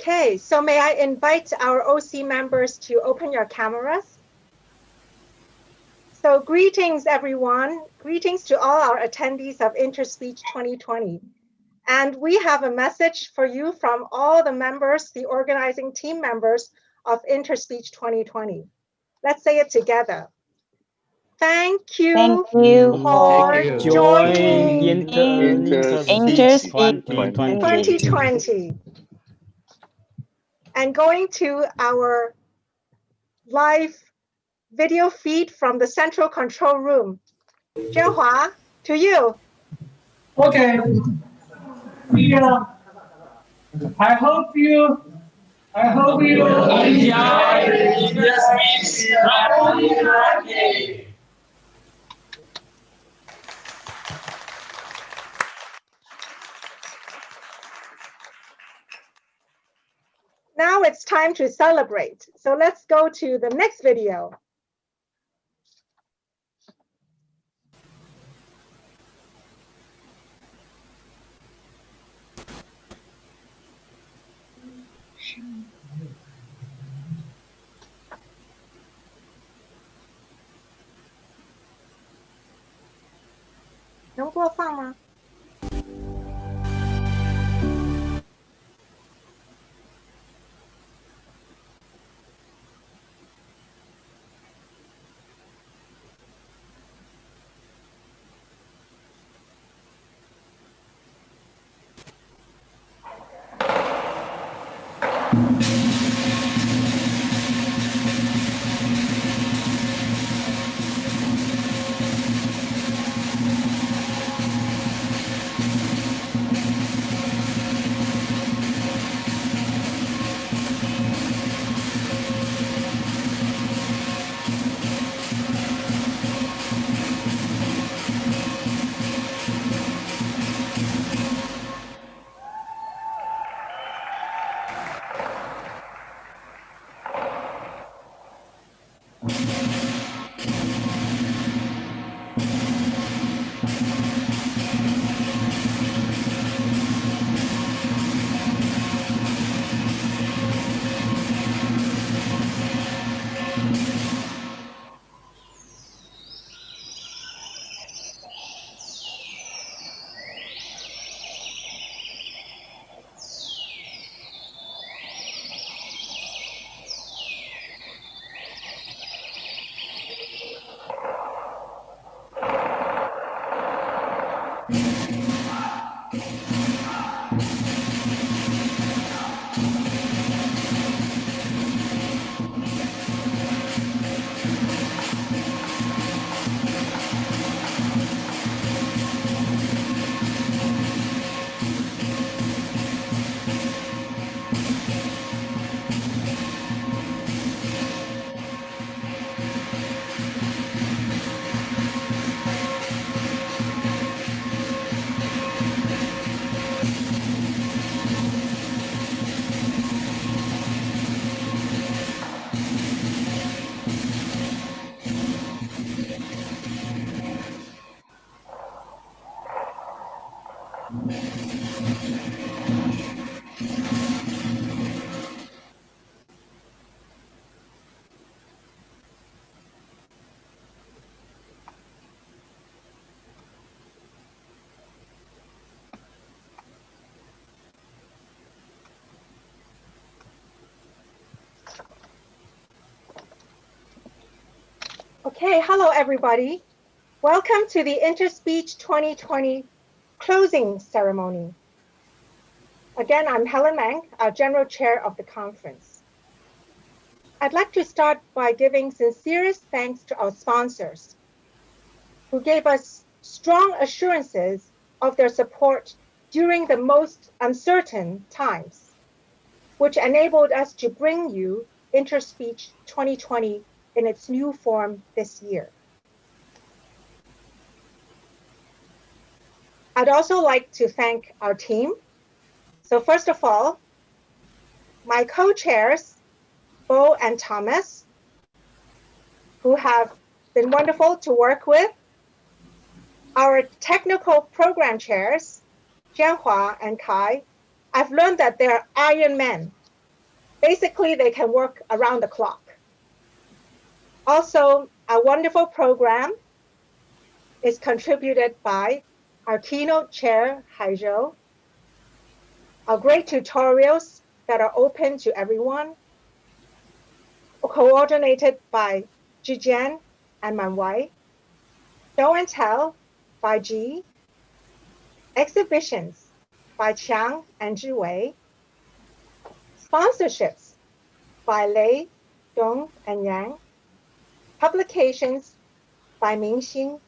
Okay, so may I invite our OC members to open your cameras? So greetings, everyone. Greetings to all our attendees of Interspeech 2020. And we have a message for you from all the members, the organizing team members of Interspeech 2020. Let's say it together. Thank you for joining Interspeech 2020 and going to our live video feed from the central control room. Jianhua, to you. Okay. I hope you enjoy Interspeech 2020. Now it's time to celebrate. So let's go to the next video. Okay, hello everybody. Welcome to the Interspeech 2020 closing ceremony. Again, I'm Helen Mang, our General Chair of the conference. I'd like to start by giving sincerest thanks to our sponsors who gave us strong assurances of their support during the most uncertain times, which enabled us to bring you Interspeech 2020 in its new form this year. I'd also like to thank our team. So first of all, my co-chairs, Bo and Thomas, who have been wonderful to work with. Our technical program chairs, Jianhua and Kai. I've learned that they're Iron Men. Basically, they can work around the clock. Also, a wonderful program is contributed by our keynote chair, Haizhou, our great tutorials that are open to everyone, coordinated by Zhijian and Manwei, show and tell by Ji, exhibitions by Chiang and Zhiwei, sponsorships by Lei, Dong, and Yang, publications by Mingxing,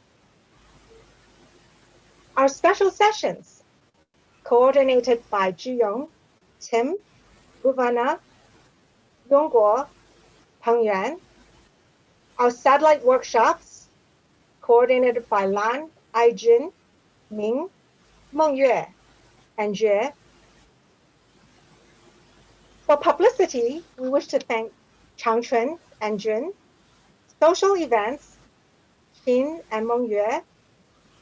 our special sessions coordinated by Zhiyong, Tim, Bhuvana, Yongguo, Peng Yuan, our satellite workshops coordinated by Lan, Aijun, Ming, Meng Yue, and Jue. For publicity, we wish to thank Changchun and Jun, social events, Xin and Meng Yue,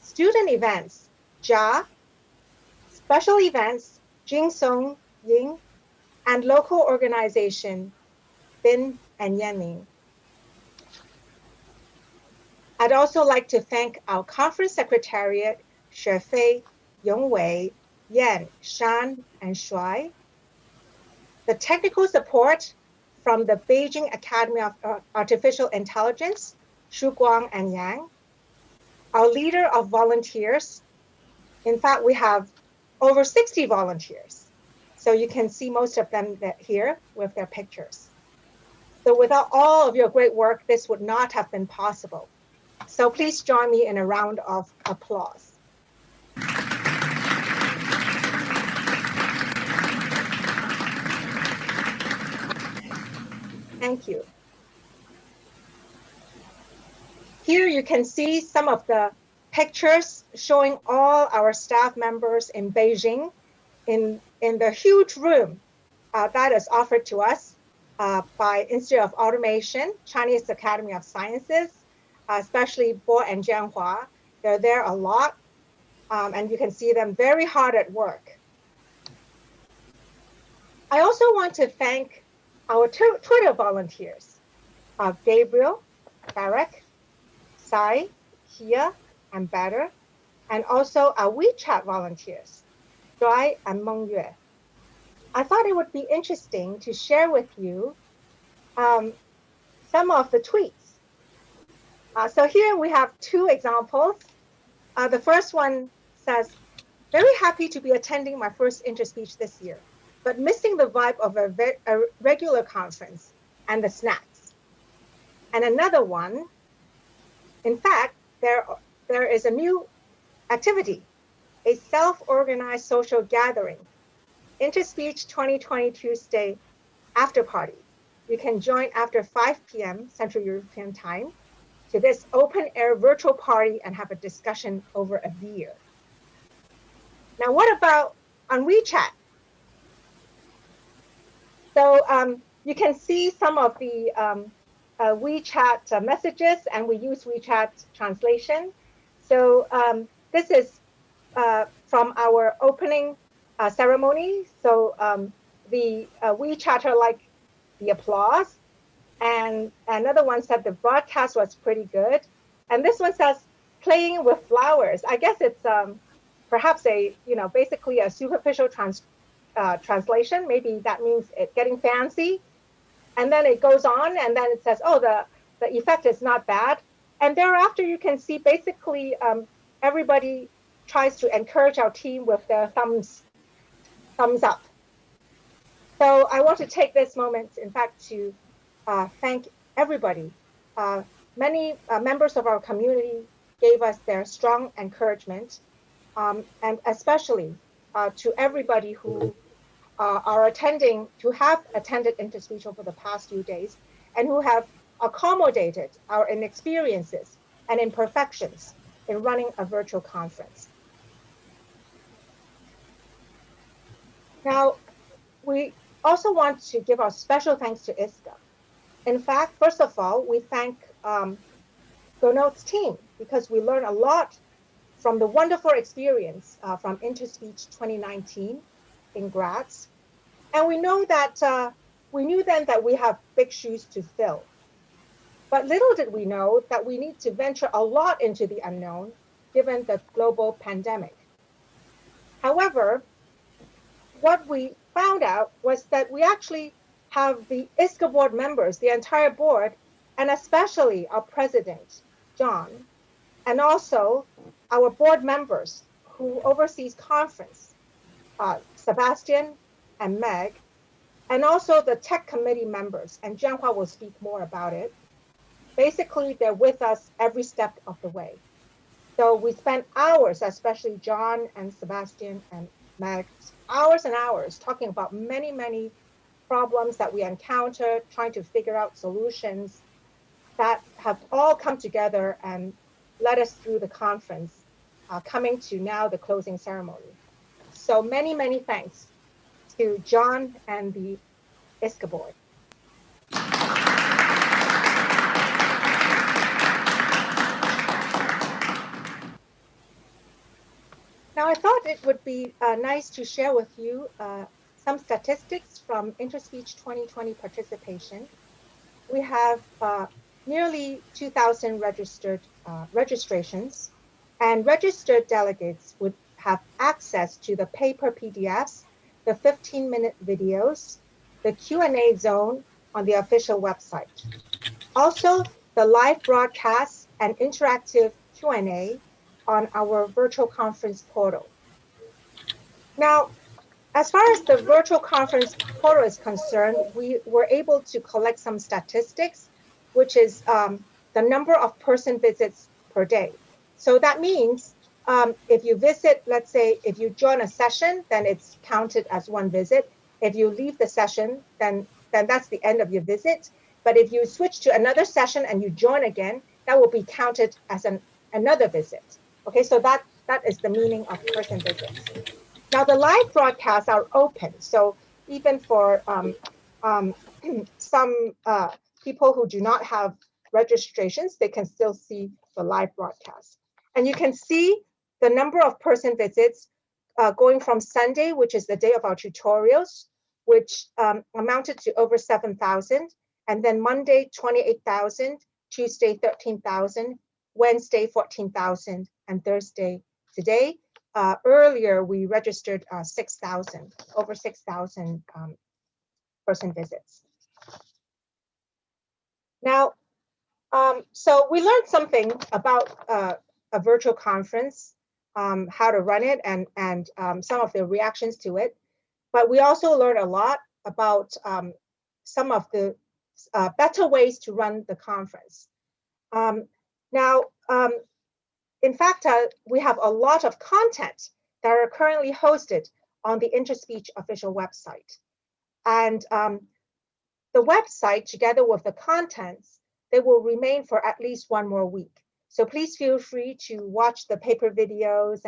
student events, Jia, special events, Jing Song, Ying, and local organization, Bin and Yanming. I'd also like to thank our conference secretariat, Shefei, Yongwei, Yan, Shan, and Shuai, the technical support from the Beijing Academy of Artificial Intelligence, Shu Guang and Yang, our leader of volunteers. In fact, we have over 60 volunteers. So you can see most of them here with their pictures. So without all of your great work, this would not have been possible. So please join me in a round of applause. Thank you. Here you can see some of the pictures showing all our staff members in Beijing in the huge room that is offered to us by Institute of Automation, Chinese Academy of Sciences, especially Bo and Jianhua. They're there a lot, and you can see them very hard at work. I also want to thank our Twitter volunteers, Gabriel, Barrick, Sai, Kia, and Better, and also our WeChat volunteers, Joy and Meng Yue. I thought it would be interesting to share with you some of the tweets. So here we have two examples. The first one says, very happy to be attending my first Interspeech this year, but missing the vibe of a regular conference and the snacks. And another one, in fact, there is a new activity, a self-organized social gathering, Interspeech 2020 Tuesday after party. You can join after 5 p.m. Central European Time to this open air virtual party and have a discussion over a beer. Now, what about on WeChat? So you can see some of the WeChat messages, and we use WeChat translation. So this is from our opening ceremony. So the WeChatter like the applause, and another one said the broadcast was pretty good, and this one says playing with flowers. I guess it's perhaps a basically a superficial translation. Maybe that means it getting fancy, and then it goes on, and then it says, oh, the effect is not bad, and thereafter you can see basically everybody tries to encourage our team with their thumbs up. So I want to take this moment, in fact, to thank everybody. Many members of our community gave us their strong encouragement, and especially to everybody who are attending, who have attended Interspeech over the past few days, and who have accommodated our inexperiences and imperfections in running a virtual conference. Now, we also want to give our special thanks to ISCA. In fact, first of all, we thank GoNote's team because we learned a lot from the wonderful experience from Interspeech 2019 in Graz. And we know that We knew then that we have big shoes to fill. But little did we know that we need to venture a lot into the unknown given the global pandemic. However, what we found out was that we actually have the ISCA board members, the entire board, and especially our president, John, and also our board members who oversees conference, Sebastian and Meg, and also the tech committee members, and Jianhua will speak more about it. Basically, they're with us every step of the way. So we spent hours, especially John and Sebastian and Meg, hours and hours talking about many, many problems that we encountered, trying to figure out solutions that have all come together and led us through the conference, coming to now the closing ceremony. So many, many thanks to John and the ISCA board. Now, I thought it would be nice to share with you some statistics from Interspeech 2020 participation. We have nearly 2,000 registered registrations, and registered delegates would have access to the paper PDFs, the 15-minute videos, the Q&A zone on the official website. Also, the live broadcasts and interactive Q&A on our virtual conference portal. Now, as far as the virtual conference portal is concerned, we were able to collect some statistics, which is the number of person visits per day. So that means if you visit, let's say, if you join a session, then it's counted as one visit. If you leave the session, then that's the end of your visit. But if you switch to another session and you join again, that will be counted as another visit. Okay, so that is the meaning of person visits. Now, the live broadcasts are open. So even for some people who do not have registrations, they can still see the live broadcast. And you can see the number of person visits going from Sunday, which is the day of our tutorials, which amounted to over 7,000. And then Monday, 28,000, Tuesday, 13,000, Wednesday, 14,000, and Thursday, today. Earlier, we registered 6,000, over 6,000 person visits. Now, so we learned something about a virtual conference, how to run it, and some of the reactions to it. But we also learned a lot about some of the better ways to run the conference. Now, in fact, we have a lot of content that are currently hosted on the Interspeech official website. And the website, together with the contents, they will remain for at least one more week. So please feel free to watch the paper videos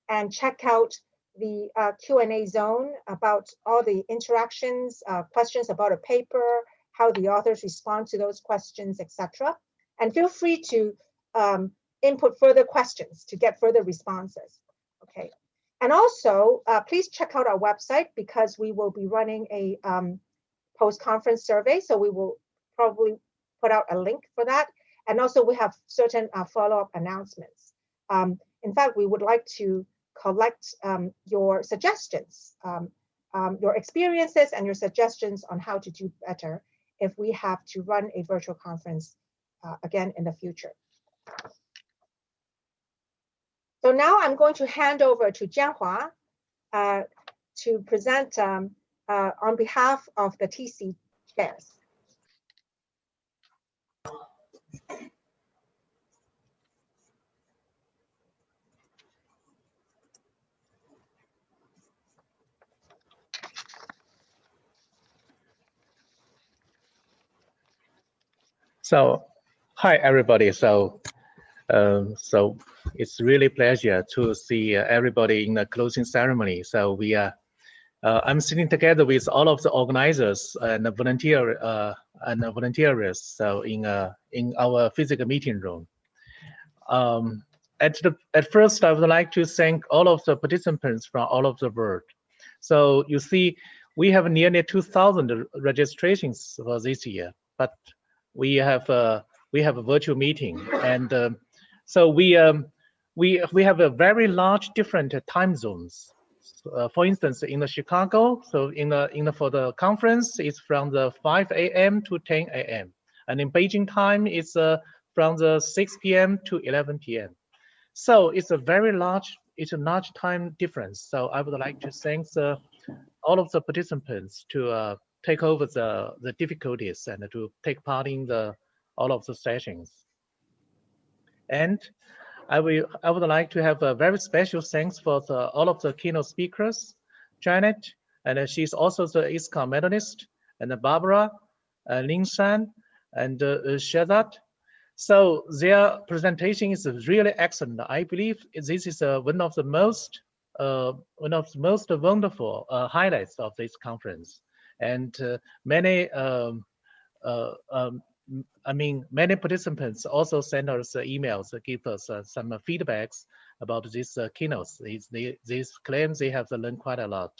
and check out the Q&A zone about all the interactions, questions about a paper, how the authors respond to those questions, etc. And feel free to input further questions to get further responses. Okay, and also please check out our website because we will be running a post-conference survey. So we will probably put out a link for that. And also we have certain follow-up announcements. In fact, we would like to collect your suggestions, your experiences and your suggestions on how to do better if we have to run a virtual conference again in the future. So now I'm going to hand over to Jianhua to present on behalf of the TC chairs. So, hi everybody. So it's really a pleasure to see everybody in the closing ceremony. So we are, I'm sitting together with all of the organizers and the volunteers. So in our physical meeting room. At first, I would like to thank all of the participants from all over the world. So you see, we have nearly 2,000 registrations for this year, but we have a virtual meeting, and so we have a very large different time zones. For instance, in the Chicago, so for the conference, it's from the 5 a.m. to 10 a.m. And in Beijing time, it's from the 6 p.m. to 11 p.m. So it's a large time difference. So I would like to thank all of the participants to take over the difficulties and to take part in all of the sessions. And I would like to have a very special thanks for all of the keynote speakers, Janet, and she's also the ISCA medalist, and Barbara, Lin Shan, and Shazad. So their presentation is really excellent. I believe this is one of the most wonderful highlights of this conference, and many many participants also send us emails, give us some feedbacks about these keynotes. These claims they have learned quite a lot.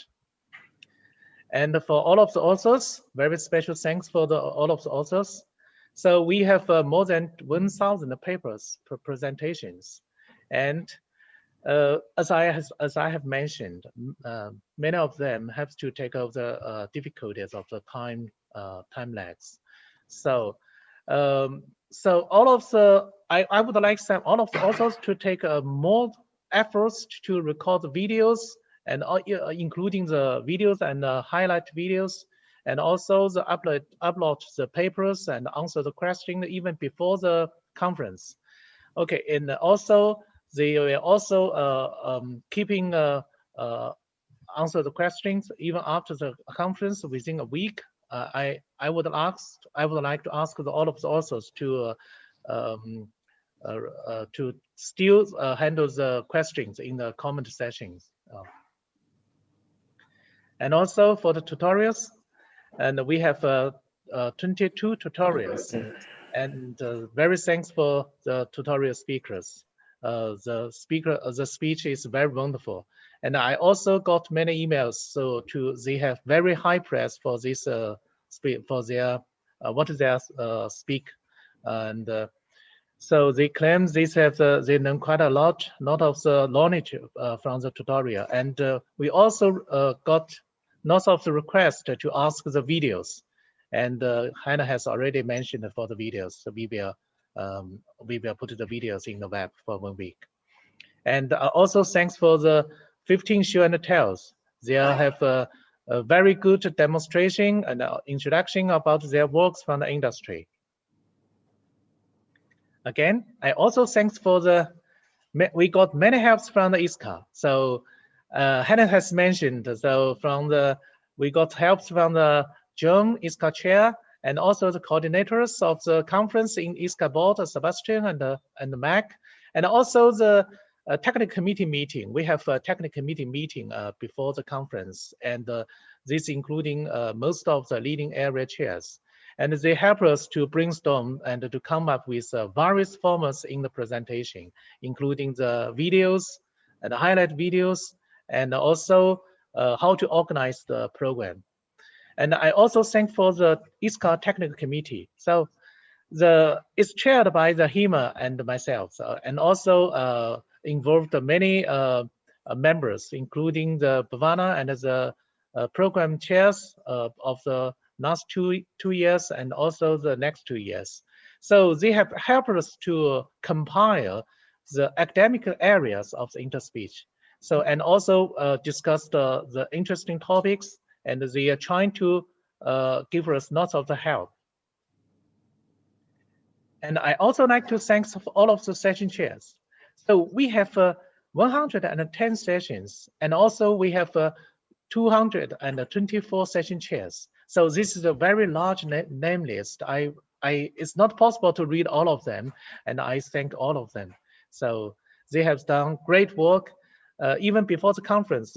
And for all of the authors, very special thanks for all of the authors. So we have more than 1,000 papers per presentations, and as I have mentioned, many of them have to take over the difficulties of the time lags. So all of the I would like all of the authors to take more efforts to record the videos, and including the videos and highlight videos, and also the upload the papers and answer the question even before the conference. Okay, and also they will also keeping answer the questions even after the conference within a week. I would like to ask all of the authors to still handle the questions in the comment sessions. And also for the tutorials, and we have 22 tutorials, and very thanks for the tutorial speakers. The speech is very wonderful, and I also got many emails. So they have very high praise for this for their what they speak, and so they claim they learn quite a lot of the knowledge from the tutorial, and we also got lots of the requests to ask the videos, and Hannah has already mentioned for the videos. So we will put the videos in the web for 1 week. And also thanks for the 15 show and tells. They have a very good demonstration and introduction about their works from the industry. Again, I also thanks for we got many helps from the ISCA. So Hannah has mentioned, so we got helps from the John ISCA chair, and also the coordinators of the conference in ISCA board, Sebastian and Mac, and also the technical committee meeting. We have a technical committee meeting before the conference, and this including most of the leading area chairs. And they help us to brainstorm and to come up with various formats in the presentation, including the videos and the highlight videos, and also how to organize the program. And I also thank for the ISCA technical committee. So it's chaired by the HEMA and myself, and also involved many members, including the Bhavana and the program chairs of the last two years and also the next 2 years. So they have helped us to compile the academic areas of the Interspeech. So, and also discuss the interesting topics, and they are trying to give us lots of the help. And I also like to thank all of the session chairs. So we have 110 sessions, and also we have 224 session chairs. So this is a very large name list. It's not possible to read all of them, and I thank all of them. So they have done great work. Even before the conference,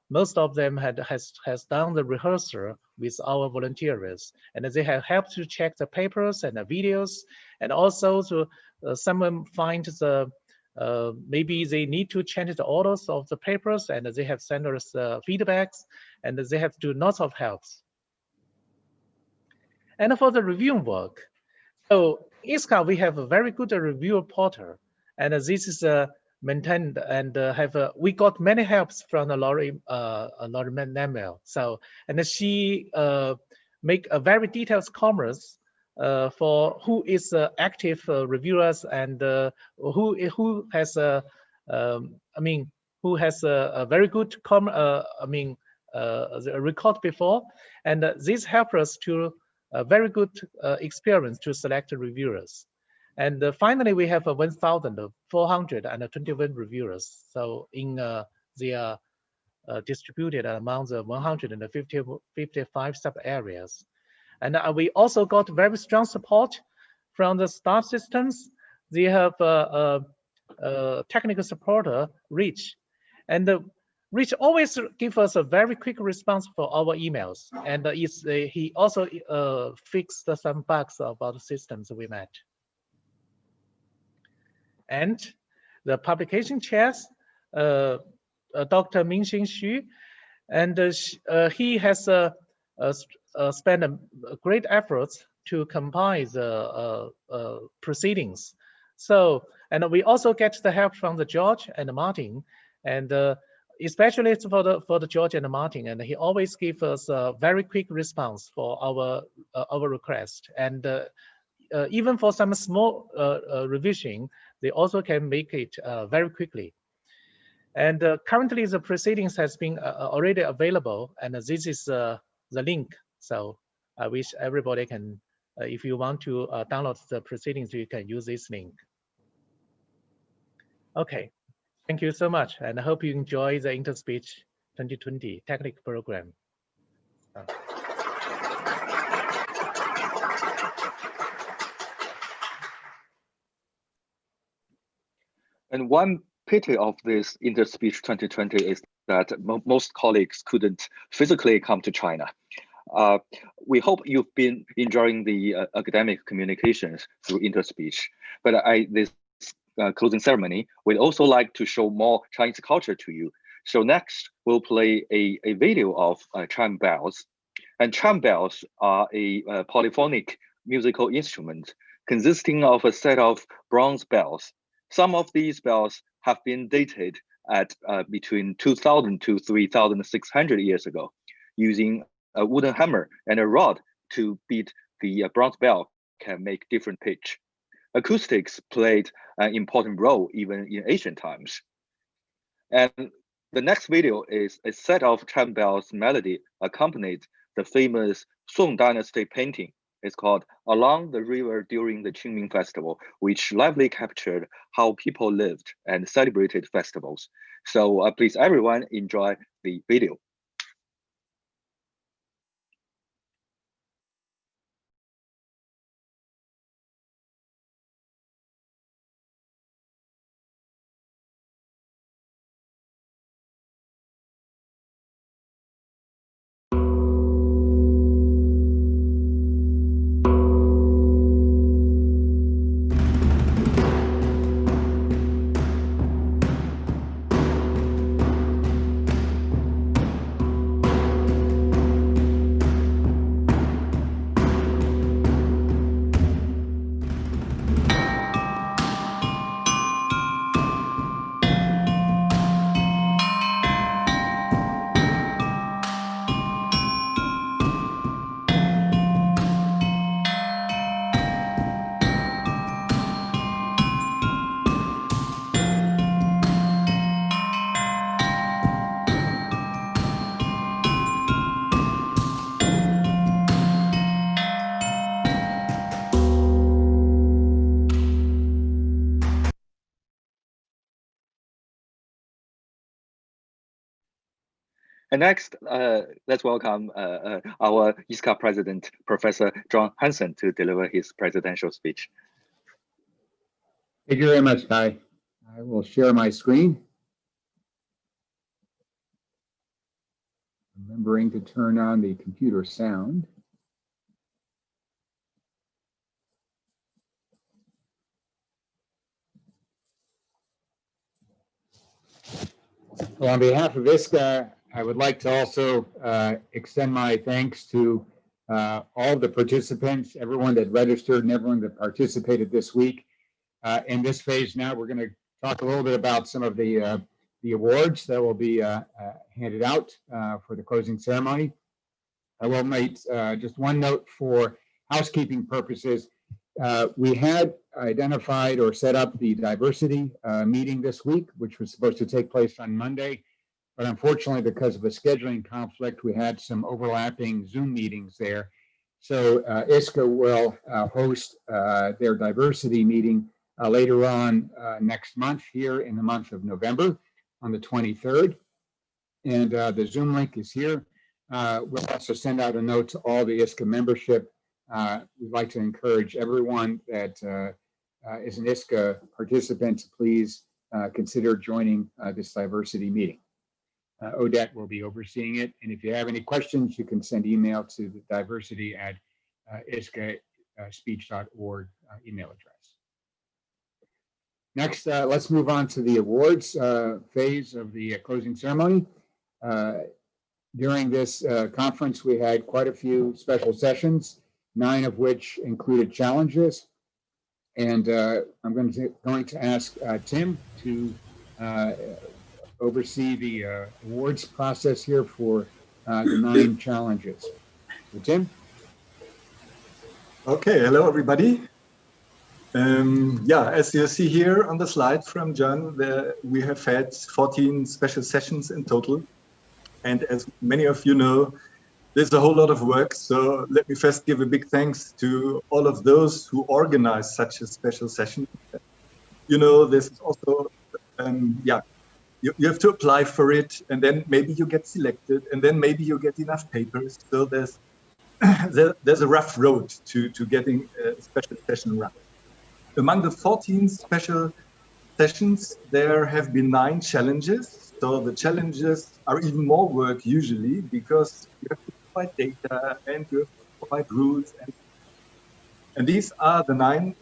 most of them has done the rehearsal with our volunteers, and they have helped to check the papers and the videos, and also to someone find maybe they need to change the orders of the papers, and they have sent us feedbacks, and they have to do lots of helps. And for the reviewing work, so ISCA, we have a very good reviewer portal, and this is maintained and we got many helps from Lori Nemel. So, and she make a very detailed comments for who is active reviewers and who has who has a very good record before, and this helps us to a very good experience to select reviewers. And finally, we have 1,421 reviewers. So in they are distributed among the 155 sub areas. And we also got very strong support from the staff systems. They have technical supporter, Rich. And Rich always gives us a very quick response for our emails. And he also fixed some bugs about the systems we met. And the publication chairs, Dr. Mingxin Xu, and he has spent great efforts to compile the proceedings. So, and we also get the help from the George and Martin, and especially for the George and Martin, and he always gives us a very quick response for our request. And even for some small revision, they also can make it very quickly. And currently the proceedings has been already available, and this is the link. So I wish everybody can, if you want to download the proceedings, you can use this link. Okay, thank you so much, and I hope you enjoy the Interspeech 2020 technical program. And one pity of this Interspeech 2020 is that most colleagues couldn't physically come to China. We hope you've been enjoying the academic communications through Interspeech, but this closing ceremony, we'd also like to show more Chinese culture to you. So next, we'll play a video of chime bells. And chime bells are a polyphonic musical instrument consisting of a set of bronze bells. Some of these bells have been dated at between 2,000 to 3,600 years ago, using a wooden hammer and a rod to beat the bronze bell can make different pitch. Acoustics played an important role even in ancient times. And the next video is a set of chime bells melody accompanied the famous Song Dynasty painting. It's called Along the River During the Qingming Festival, which lively captured how people lived and celebrated festivals. So please, everyone, enjoy the video. And next, let's welcome our ISCA president, Professor John Hansen, to deliver his presidential speech. Thank you very much, Kai. I will share my screen. Remembering to turn on the computer sound. Well, on behalf of ISCA, I would like to also extend my thanks to all of the participants, everyone that registered and everyone that participated this week. In this phase now, we're going to talk a little bit about some of the awards that will be handed out for the closing ceremony. I will make just one note for housekeeping purposes. We had identified or set up the diversity meeting this week, which was supposed to take place on Monday. But unfortunately, because of a scheduling conflict, we had some overlapping Zoom meetings there. So ISCA will host their diversity meeting later on next month here in the month of November on the 23rd. And the Zoom link is here. We'll also send out a note to all the ISCA membership. We'd like to encourage everyone that is an ISCA participant to please consider joining this diversity meeting. Odette will be overseeing it. And if you have any questions, you can send email to the diversity at iscaspeech.org email address. Next, let's move on to the awards phase of the closing ceremony. During this conference, we had quite a few special sessions, 9 of which included challenges. And I'm going to ask Tim to oversee the awards process here for the 9 challenges. So, Tim? Okay, hello everybody. Yeah, as you see here on the slide from John, we have had 14 special sessions in total. And as many of you know, there's a whole lot of work. So let me first give a big thanks to all of those who organized such a special session. You know, this is also, yeah, you have to apply for it, and then maybe you get selected, and then maybe you get enough papers. So there's there's a rough road to getting a special session run. Among the 14 special sessions, there have been 9 challenges. So the challenges are even more work usually because you have to provide data and you have to provide rules. And these are the 9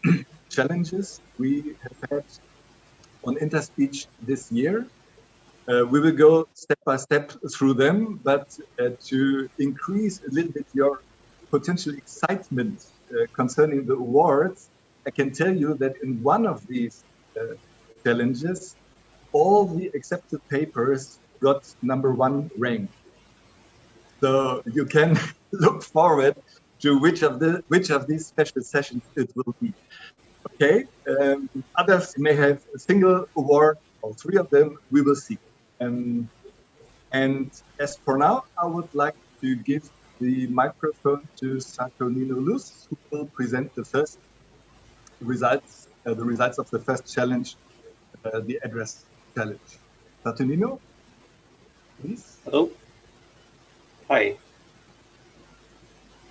challenges we have had on Interspeech this year. We will go step by step through them, but to increase a little bit your potential excitement concerning the awards, I can tell you that in one of these challenges, all the accepted papers got #1 rank. So you can look forward to which of these special sessions it will be. Okay, others may have a single award or 3 of them, we will see. And as for now, I would like to give the microphone to Saturnino Luz, who will present the first results, the results of the first challenge, the address challenge. Saturnino, please. Hello. Hi.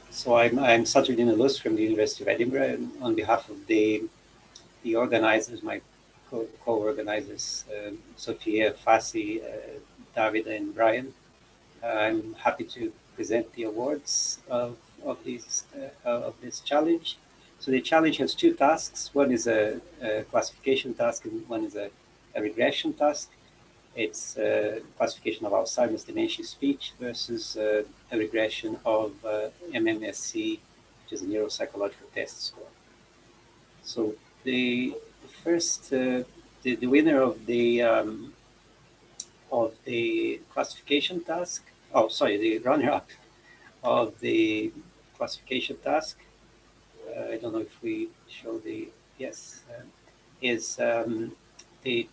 So I'm Saturnino Luz from the University of Edinburgh, and on behalf of the organizers, my co-organizers, Sophia, Fassi, David, and Brian, I'm happy to present the awards of this challenge. So the challenge has 2 tasks. One is a classification task, and one is a regression task. It's a classification of Alzheimer's dementia speech versus a regression of MMSC, which is a neuropsychological test score. So the first, the winner of the classification task, oh, sorry, the runner-up of the classification task, I don't know if we show the, yes, is the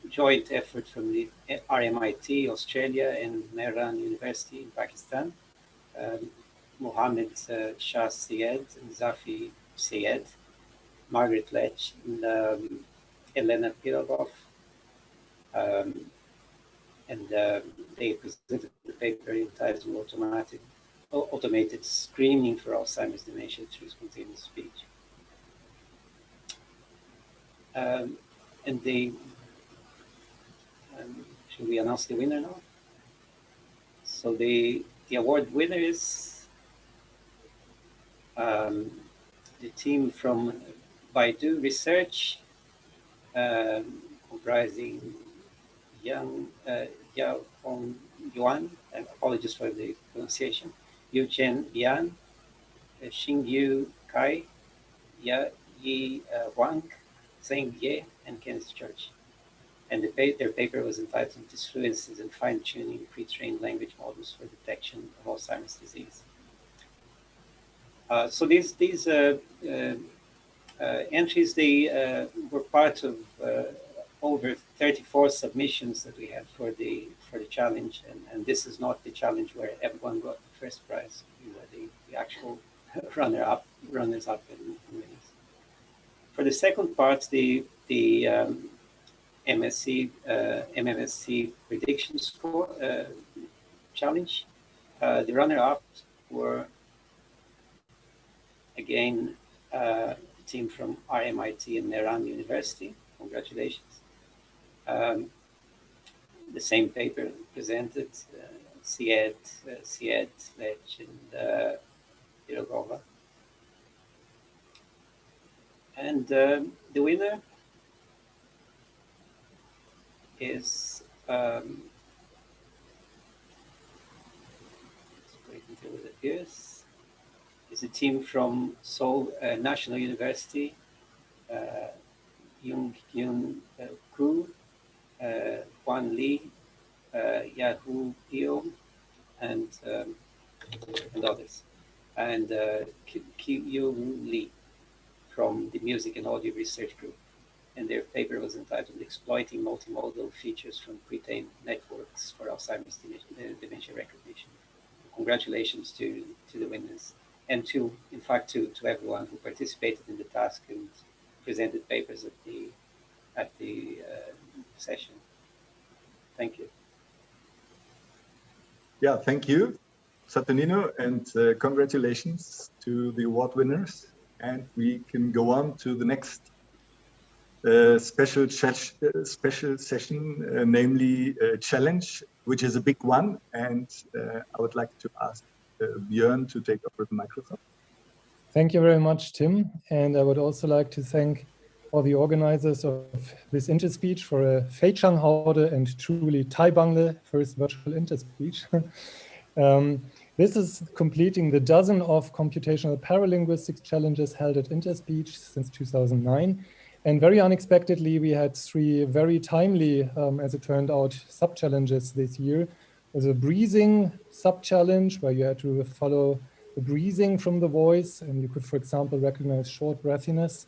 joint effort from the RMIT, Australia, and Mehran University in Pakistan, Mohammed Shah Syed and Zafi Syed, Margaret Lech, and Elena Pirogov, and they presented the paper entitled Automated Screening for Alzheimer's Dementia Through Spontaneous Speech. And they, should we announce the winner now? So the award winner is the team from Baidu Research, comprising Yao Hong Yuan, and apologies for the pronunciation, Yu Chen Yan, Xingyu Kai, Yi Wang, Zheng Ye, and Kenneth Church. And their paper was entitled Disfluencies and Fine-Tuning Pre-Trained Language Models for Detection of Alzheimer's Disease. So these entries, they were part of over 34 submissions that we had for the challenge, and this is not the challenge where everyone got the first prize. These are the actual runners-up and winners. For the second part, the MMSC prediction score challenge, the runner-ups were again a team from RMIT and Mehran University. Congratulations. The same paper presented, Sied, Lech, and Pirogova. And the winner is, let's wait until it appears, is a team from Seoul National University, Young Kyun Koo, Hwan Lee, Yahoo Pio, and others, and Ki-Yoon Lee from the Music and Audio Research Group. And their paper was entitled Exploiting Multimodal Features from Pretrained Networks for Alzheimer's Dementia Recognition. Congratulations to the winners, and in fact, to everyone who participated in the task and presented papers at the session. Thank you. Yeah, thank you, Saturnino, and congratulations to the award winners. And we can go on to the next special session, namely challenge, which is a big one. And I would like to ask Björn to take over the microphone. Thank you very much, Tim. And I would also like to thank all the organizers of this Interspeech for a Feichang-Haude and truly Tai-Bangle first virtual Interspeech. This is completing the dozen of computational paralinguistics challenges held at Interspeech since 2009. And very unexpectedly, we had 3 very timely, as it turned out, sub-challenges this year. There's a breathing sub-challenge where you had to follow the breathing from the voice, and you could, for example, recognize short breathiness.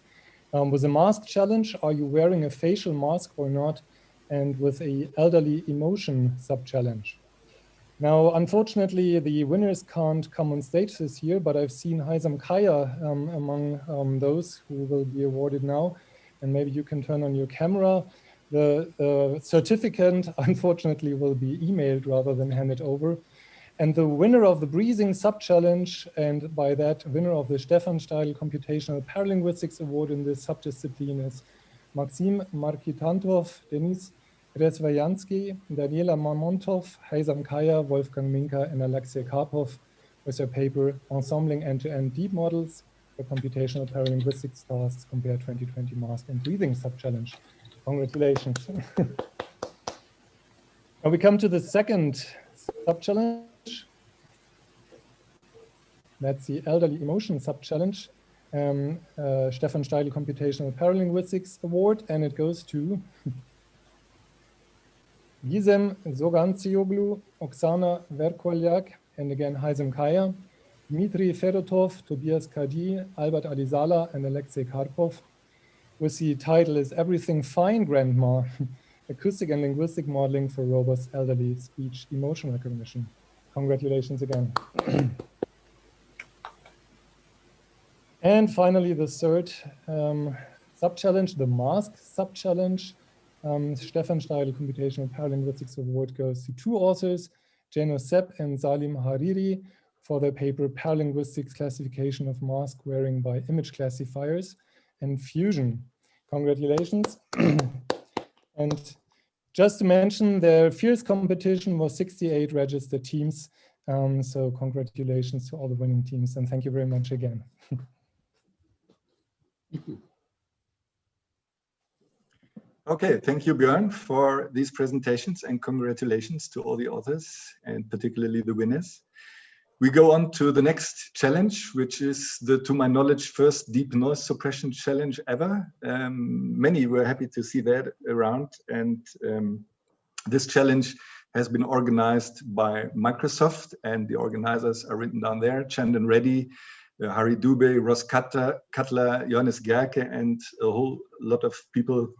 With a mask challenge, are you wearing a facial mask or not? And with a elderly emotion sub-challenge. Now, unfortunately, the winners can't come on stage this year, but I've seen Haizam Kaya among those who will be awarded now. And maybe you can turn on your camera. The certificate, unfortunately, will be emailed rather than handed over. And the winner of the breathing sub-challenge, and by that, winner of the Stefan Steidl Computational Paralinguistics Award in this subdiscipline is Maxim Markitantov, Denis Rezvayansky, Daniela Mamontov, Haizam Kaya, Wolfgang Minka, and Alexei Karpov with their paper Ensembling End-to-End Deep Models for Computational Paralinguistics Tasks Compare 2020 Mask and Breathing Sub-Challenge. Congratulations. Now we come to the second sub-challenge. That's the Elderly Emotion Sub-Challenge, Stefan Steidl Computational Paralinguistics Award, and it goes to Gizem Zogantsioglu, Oksana Verkolyak, and again Haizam Kaya, Dmitry Fedotov, Tobias Kadi, Albert Alizala, and Alexei Karpov, with the title is Everything Fine, Grandma, Acoustic and Linguistic Modeling for Robust Elderly Speech Emotion Recognition. Congratulations again. And finally, the third sub-challenge, the mask sub-challenge, Stefan Steidl Computational Paralinguistics Award goes to 2 authors, Jano Sepp and Salim Hariri, for their paper Paralinguistics Classification of Mask Wearing by Image Classifiers and Fusion. Congratulations. And just to mention, their fierce competition was 68 registered teams. So congratulations to all the winning teams, and thank you very much again. Okay, thank you, Björn, for these presentations, and congratulations to all the authors and particularly the winners. We go on to the next challenge, which is to my knowledge, first deep noise suppression challenge ever. Many were happy to see that around, and this challenge has been organized by Microsoft, and the organizers are written down there: Chandan Reddy, Hari Dubey, Ross Cutler, Johannes Gerke, and a whole lot of people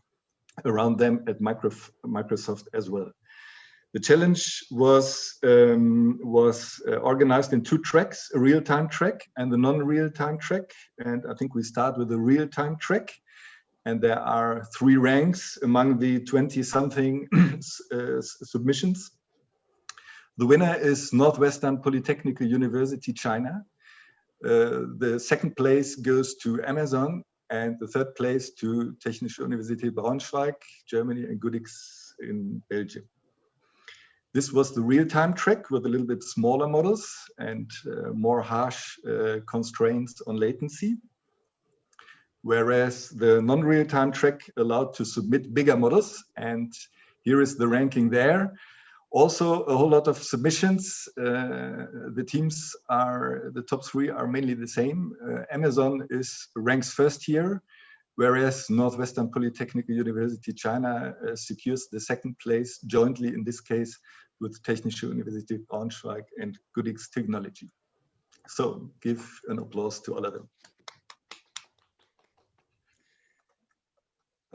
around them at Microsoft as well. The challenge was organized in 2 tracks, a real-time track and the non-real-time track. And I think we start with the real-time track. And there are 3 ranks among the 20-something submissions. The winner is Northwestern Polytechnical University, China. The second place goes to Amazon, and the third place to Technische Universität Braunschweig, Germany, and Goodix in Belgium. This was the real-time track with a little bit smaller models and more harsh constraints on latency. Whereas the non-real-time track allowed to submit bigger models, and here is the ranking there. Also, a whole lot of submissions. The teams the top 3 are mainly the same. Amazon ranks first here, whereas Northwestern Polytechnical University, China secures the second place jointly, in this case, with Technische Universität Braunschweig and Goodix Technology. So give an applause to all of them.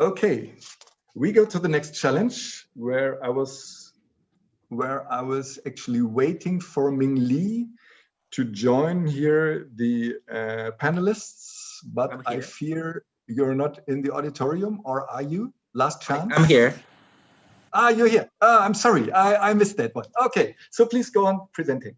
Okay, we go to the next challenge, where I was actually waiting for Ming Li to join here the panelists, but I fear you're not in the auditorium, or are you? Last chance. I'm here. Ah, you're here. I'm sorry, I missed that one. Okay, so please go on presenting.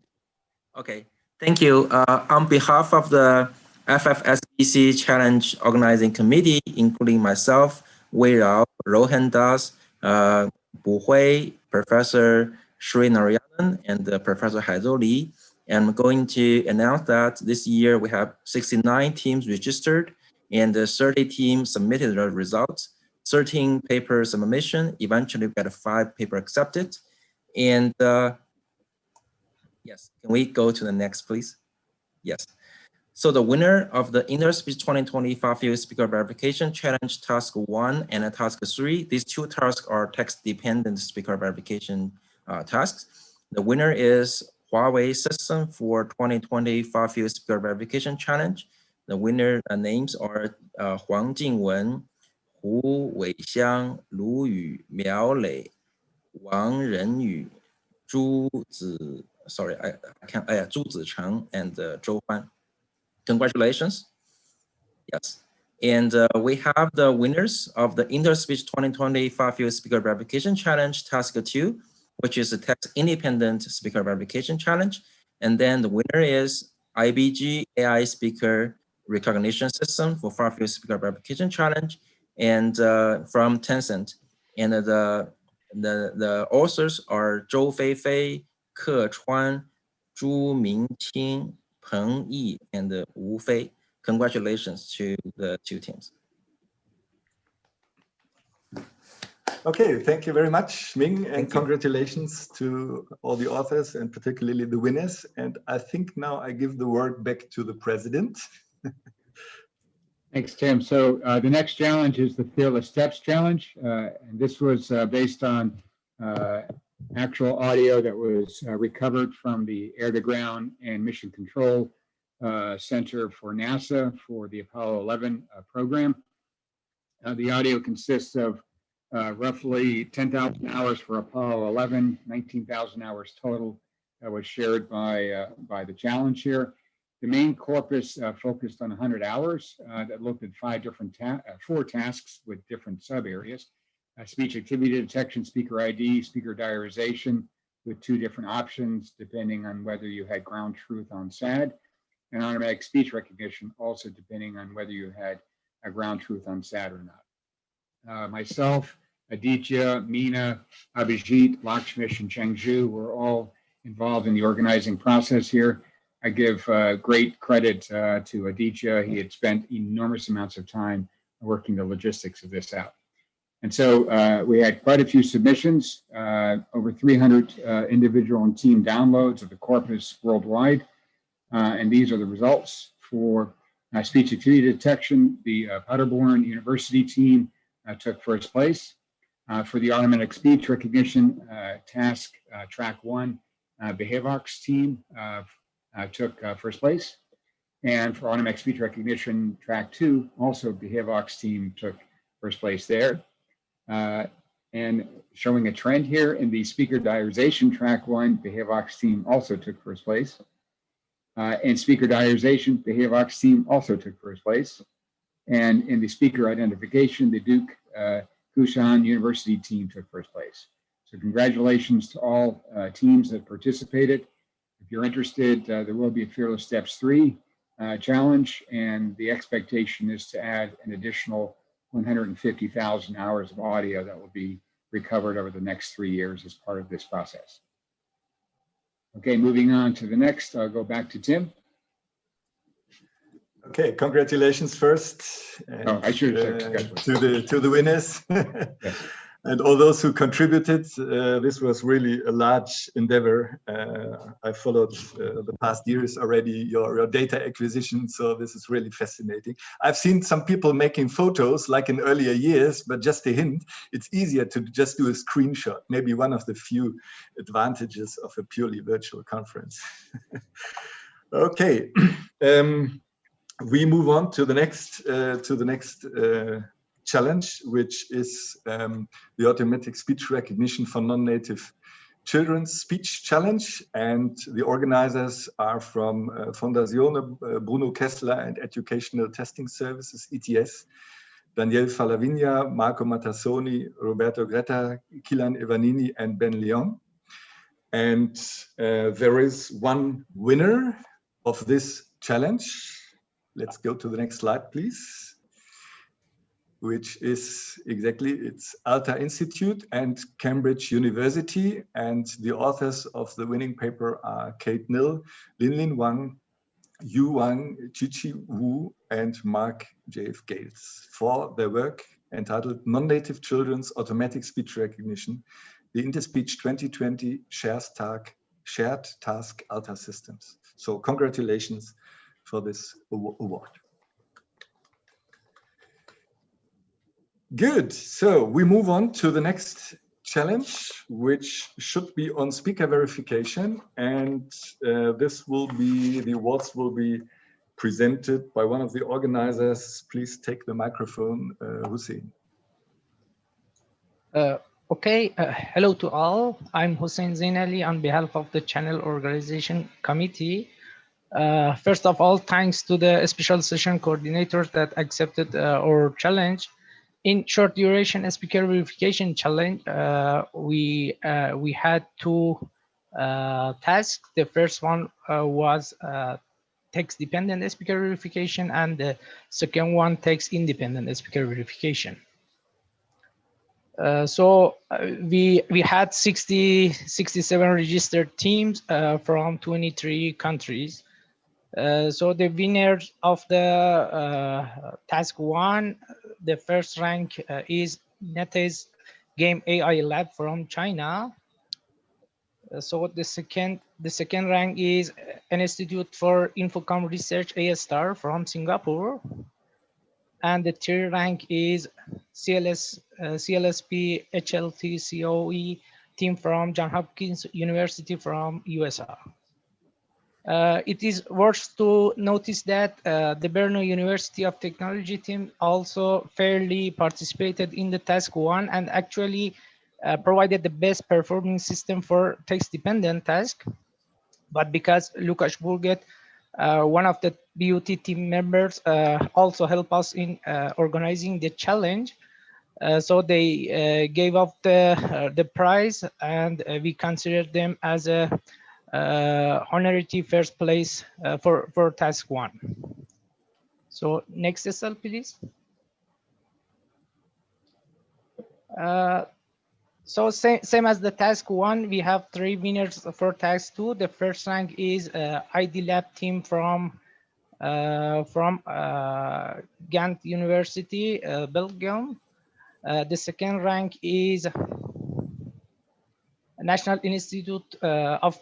Okay, thank you. On behalf of the FFSBC Challenge Organizing Committee, including myself, Wei Rao, Rohan Das, Bu Hui, Professor Sri Narayanan, and Professor Haizhou Li, I'm going to announce that this year we have 69 teams registered, and 30 teams submitted the results. 13 paper submission, eventually we got 5 paper accepted. And yes, can we go to the next, please? Yes. So the winner of the Interspeech 2025 Field Speaker Verification Challenge Task 1 and Task 3, these 2 tasks are text-dependent speaker verification tasks. The winner is Huawei System for 2025 Field Speaker Verification Challenge. The winner names are Huang Jingwen, Hu Weixiang, Lu Yu, Miao Lei, Wang Renyu, Zhu Zicheng, and Zhou Huan. Congratulations. Yes. And we have the winners of the Interspeech 2025 Field Speaker Verification Challenge Task 2, which is a text-independent speaker verification challenge. And then the winner is IBG AI Speaker Recognition System for Far Field Speaker Verification Challenge, and from Tencent. And the authors are Zhou Feifei, Ke Chuan, Zhu Mingqing, Peng Yi, and Wu Fei. Congratulations to the 2 teams. Okay, thank you very much, Ming, and congratulations to all the authors and particularly the winners. And I think now I give the word back to the president. Thanks, Tim. So the next challenge is the Fearless Steps Challenge. And this was based on actual audio that was recovered from the Air-to-Ground and Mission Control Center for NASA for the Apollo 11 program. The audio consists of roughly 10,000 hours for Apollo 11, 19,000 hours total that was shared by the challenge here. The main corpus focused on 100 hours that looked at 4 tasks with different sub areas: speech activity detection, speaker ID, speaker diarization, with 2 different options depending on whether you had ground truth on SAD, and automatic speech recognition, also depending on whether you had a ground truth on SAD or not. Myself, Aditya, Meena, Abhijit, Lakshmish, and Chengzhu were all involved in the organizing process here. I give great credit to Aditya. He had spent enormous amounts of time working the logistics of this out. And so we had quite a few submissions, over 300 individual and team downloads of the corpus worldwide. And these are the results for speech acuity detection. The Paderborn University team took first place. For the automatic speech recognition task, track 1, Behavivox team took first place. And for automatic speech recognition, track 2, also Behavivox team took first place there. And showing a trend here in the speaker diarization track 1, Behavivox team also took first place. And speaker diarization, Behavivox team also took first place. And in the speaker identification, the Duke Kushan University team took first place. So congratulations to all teams that participated. If you're interested, there will be a Fearless Steps 3 challenge, and the expectation is to add an additional 150,000 hours of audio that will be recovered over the next 3 years as part of this process. Okay, moving on to the next, I'll go back to Tim. Okay, congratulations first. And, I should have to the winners. Yes. And all those who contributed. This was really a large endeavor. I followed the past years already your data acquisition, so this is really fascinating. I've seen some people making photos like in earlier years, but just a hint, it's easier to just do a screenshot, maybe one of the few advantages of a purely virtual conference. Okay, we move on to the next challenge, which is the automatic speech recognition for non-native children's speech challenge. And the organizers are from Fondazione Bruno Kessler and Educational Testing Services, ETS, Daniel Falavigna, Marco Matassoni, Roberto Gretta, Kilan Evanini, and Ben Leon. And there is one winner of this challenge. Let's go to the next slide, please. Which is it's Alta Institute and Cambridge University. And the authors of the winning paper are Kate Nill, Linlin Wang, Yu Wang, Chichi Wu, and Mark J.F. Gales for their work entitled Non-Native Children's Automatic Speech Recognition, the Interspeech 2020 Shared Task Alta Systems. So congratulations for this award. Good. So we move on to the next challenge, which should be on speaker verification. And the awards will be presented by one of the organizers. Please take the microphone, Hussein. Okay, hello to all. I'm Hussein Zainali on behalf of the Channel Organization Committee. First of all, thanks to the special session coordinators that accepted our challenge. In short duration speaker verification challenge, we had two tasks. The first one was text-dependent speaker verification, and the second one text-independent speaker verification. We had 67 registered teams from 23 countries. So the winners of the task 1, the first rank is NetEase Game AI Lab from China. So the second rank is an Institute for Infocom Research ASTAR from Singapore. And the third rank is CLSP HLT COE team from Johns Hopkins University from USA. It is worth to notice that the Brno University of Technology team also fairly participated in the task 1 and actually provided the best performing system for text-dependent task. But because Lukasz Burget, one of the BUT team members, also helped us in organizing the challenge, so they gave up the prize, and we considered them as a honorary first place for task 1. So next slide, please. So same as the task 1, we have 3 winners for task 2. The first rank is ID Lab team from Ghent University, Belgium. The second rank is National Institute of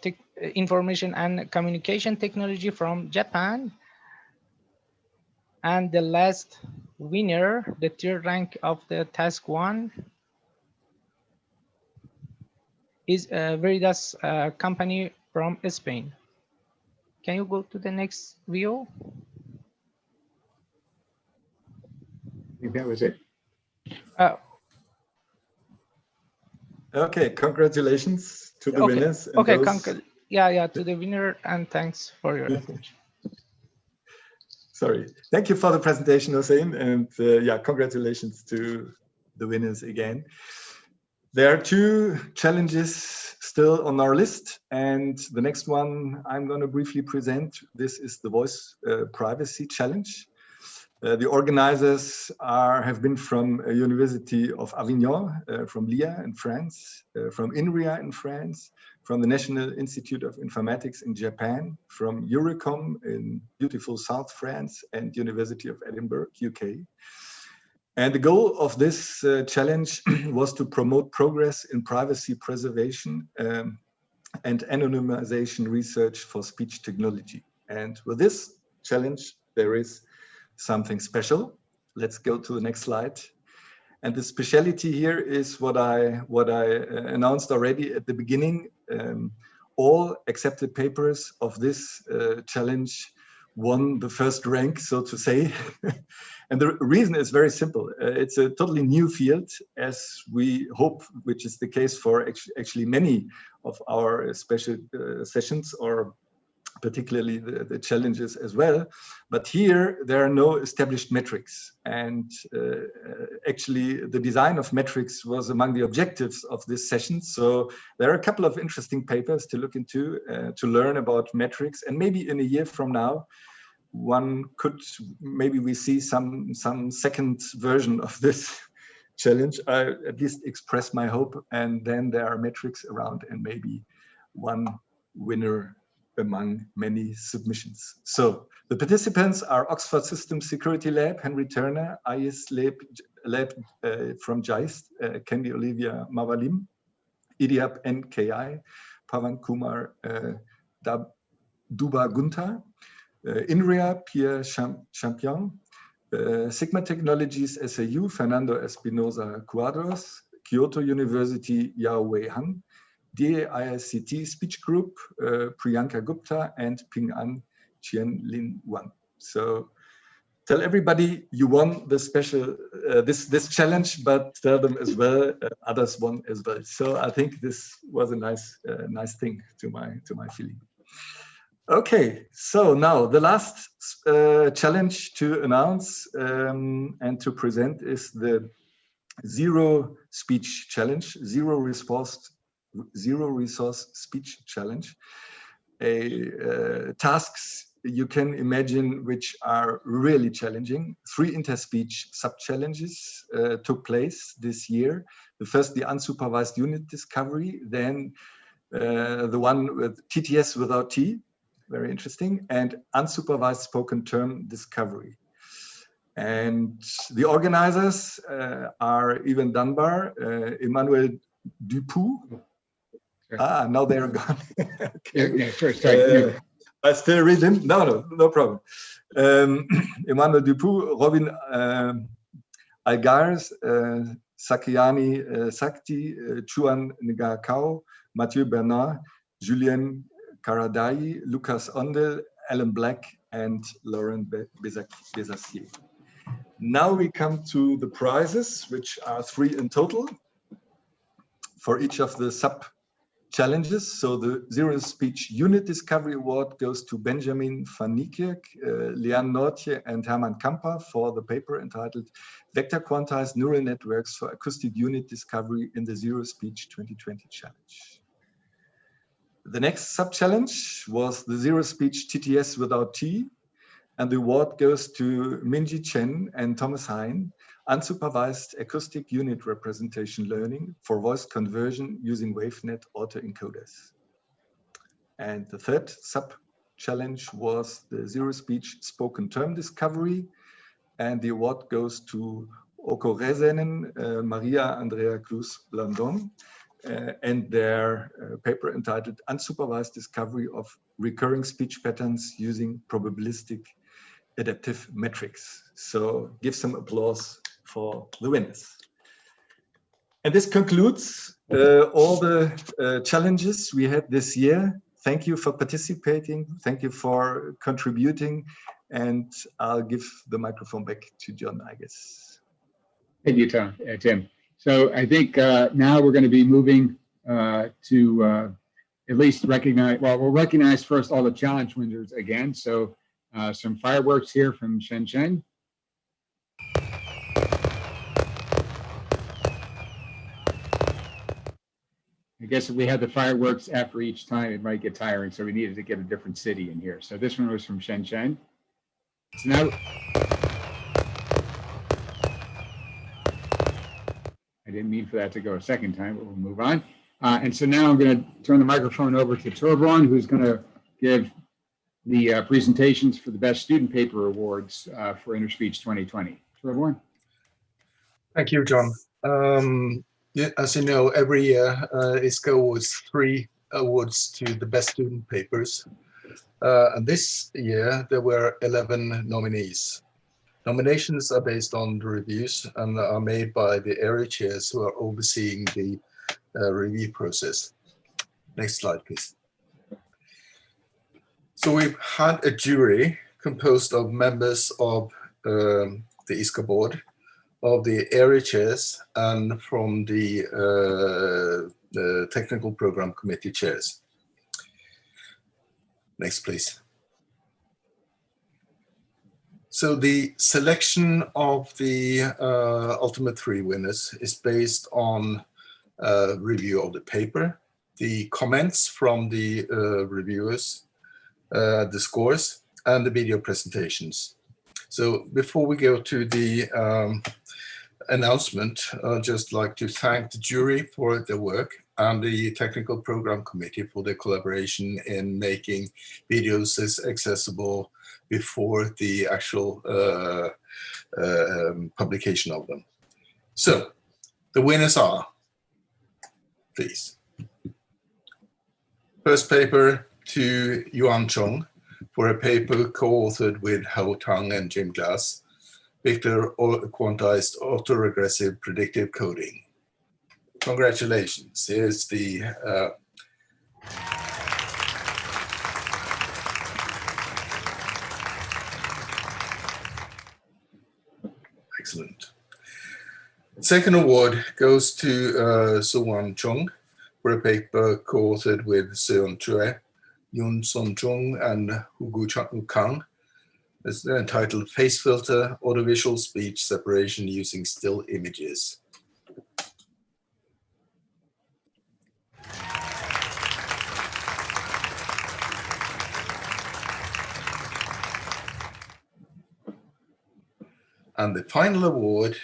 Information and Communication Technology from Japan. And the last winner, the third rank of the task 1, is Veritas company from Spain. Can you go to the next view? I think that was it. Okay, congratulations to the Okay. winners. And Okay, those... yeah, to the winner, and thanks for your attention. Sorry. Thank you for the presentation, Hossein, and yeah, congratulations to the winners again. There are 2 challenges still on our list, and the next one I'm going to briefly present. This is the voice privacy challenge. The organizers have been from University of Avignon, from Lyon in France, from INRIA in France, from the National Institute of Informatics in Japan, from Eurocom in beautiful South France, and University of Edinburgh, UK. And the goal of this challenge was to promote progress in privacy preservation and anonymization research for speech technology. And with this challenge, there is something special. Let's go to the next slide. And the speciality here is what I announced already at the beginning. All accepted papers of this challenge won the first rank, so to say. And the reason is very simple. It's a totally new field, as we hope, which is the case for actually many of our special sessions, or particularly the challenges as well. But here, there are no established metrics. And actually, the design of metrics was among the objectives of this session. So there are a couple of interesting papers to look into, to learn about metrics. And maybe in a year from now, maybe we see some second version of this challenge. I at least express my hope. And then there are metrics around, and maybe one winner among many submissions. So the participants are Oxford Systems Security Lab, Henry Turner, IS Lab from JAIST, Candy Olivia Mavalim, IDIAP NKI, Pavan Kumar Duba Gunta, INRIA Pierre Champion, Sigma Technologies SAU Fernando Espinosa Cuadros, Kyoto University Yao Wei Han, DAICT Speech Group, Priyanka Gupta, and Ping An Chien Lin Wan. So tell everybody you won the special this challenge, but tell them as well others won as well. So I think this was a nice thing to my feeling. Okay, so now the last challenge to announce and to present is the Zero Speech Challenge, Zero Resource Speech Challenge. Tasks you can imagine which are really challenging. 3 interspeech sub-challenges took place this year. The first, the unsupervised unit discovery, then the one with TTS without T, very interesting, and unsupervised spoken term discovery. And the organizers are Ivan Dunbar, Emmanuel Dupuy. Now they're gone. Okay. Sorry. I still read them. No problem. Emmanuel Dupuy, Robin Algars, Sakyani Sakti, Chuan Ngakao, Mathieu Bernard, Julien Karadai, Lucas Ondel, Alan Black, and Lauren Bezassier. Now we come to the prizes, which are 3 in total for each of the sub-challenges. So the Zero Speech Unit Discovery Award goes to Benjamin van Niekerk, Leanne Nortje, and Hermann Kamper for the paper entitled Vector Quantized Neural Networks for Acoustic Unit Discovery in the Zero Speech 2020 Challenge. The next sub-challenge was the Zero Speech TTS without T, and the award goes to Minji Chen and Thomas Hein, unsupervised acoustic unit representation learning for voice conversion using WaveNet autoencoders. And the third sub-challenge was the Zero Speech spoken term discovery, and the award goes to Okoresenen, Maria Andrea Cruz Blandon, and their paper entitled Unsupervised Discovery of Recurring Speech Patterns Using Probabilistic Adaptive Metrics. So give some applause for the winners. And this concludes all the challenges we had this year. Thank you for participating. Thank you for contributing. And I'll give the microphone back to John, I guess. Thank you, Tim. So I think now we're going to be moving to at least recognize, well, we'll recognize first all the challenge winners again. So some fireworks here from Shenzhen. I guess if we had the fireworks after each time, it might get tiring. So we needed to get a different city in here. So this one was from Shenzhen. So now, I didn't mean for that to go a second time, but we'll move on. And so now I'm going to turn the microphone over to Torbjörn, who's going to give the presentations for the Best Student Paper Awards for Interspeech 2020. Torbjörn. Thank you, John. Yeah, as you know, every year ISCA awards 3 awards to the best student papers. And this year there were 11 nominees. Nominations are based on the reviews and are made by the area chairs who are overseeing the review process. Next slide, please. So we've had a jury composed of members of the ISCA board, of the area chairs, and from the technical program committee chairs. Next, please. So the selection of the ultimate 3 winners is based on review of the paper, the comments from the reviewers, the scores, and the video presentations. So before we go to the announcement, I'd just like to thank the jury for their work and the technical program committee for their collaboration in making videos as accessible before the actual publication of them. So the winners are, please. First paper to Yuan Chong for a paper co-authored with Hao Tang and Jim Glass, Vector Quantized Autoregressive Predictive Coding. Congratulations. Here's the excellent. Second award goes to Su-Wan Chung for a paper co-authored with Seon Chue, Yun Sun Chung, and Hugu Kang. It's entitled Face Filter, Audiovisual Speech Separation Using Still Images. And the final award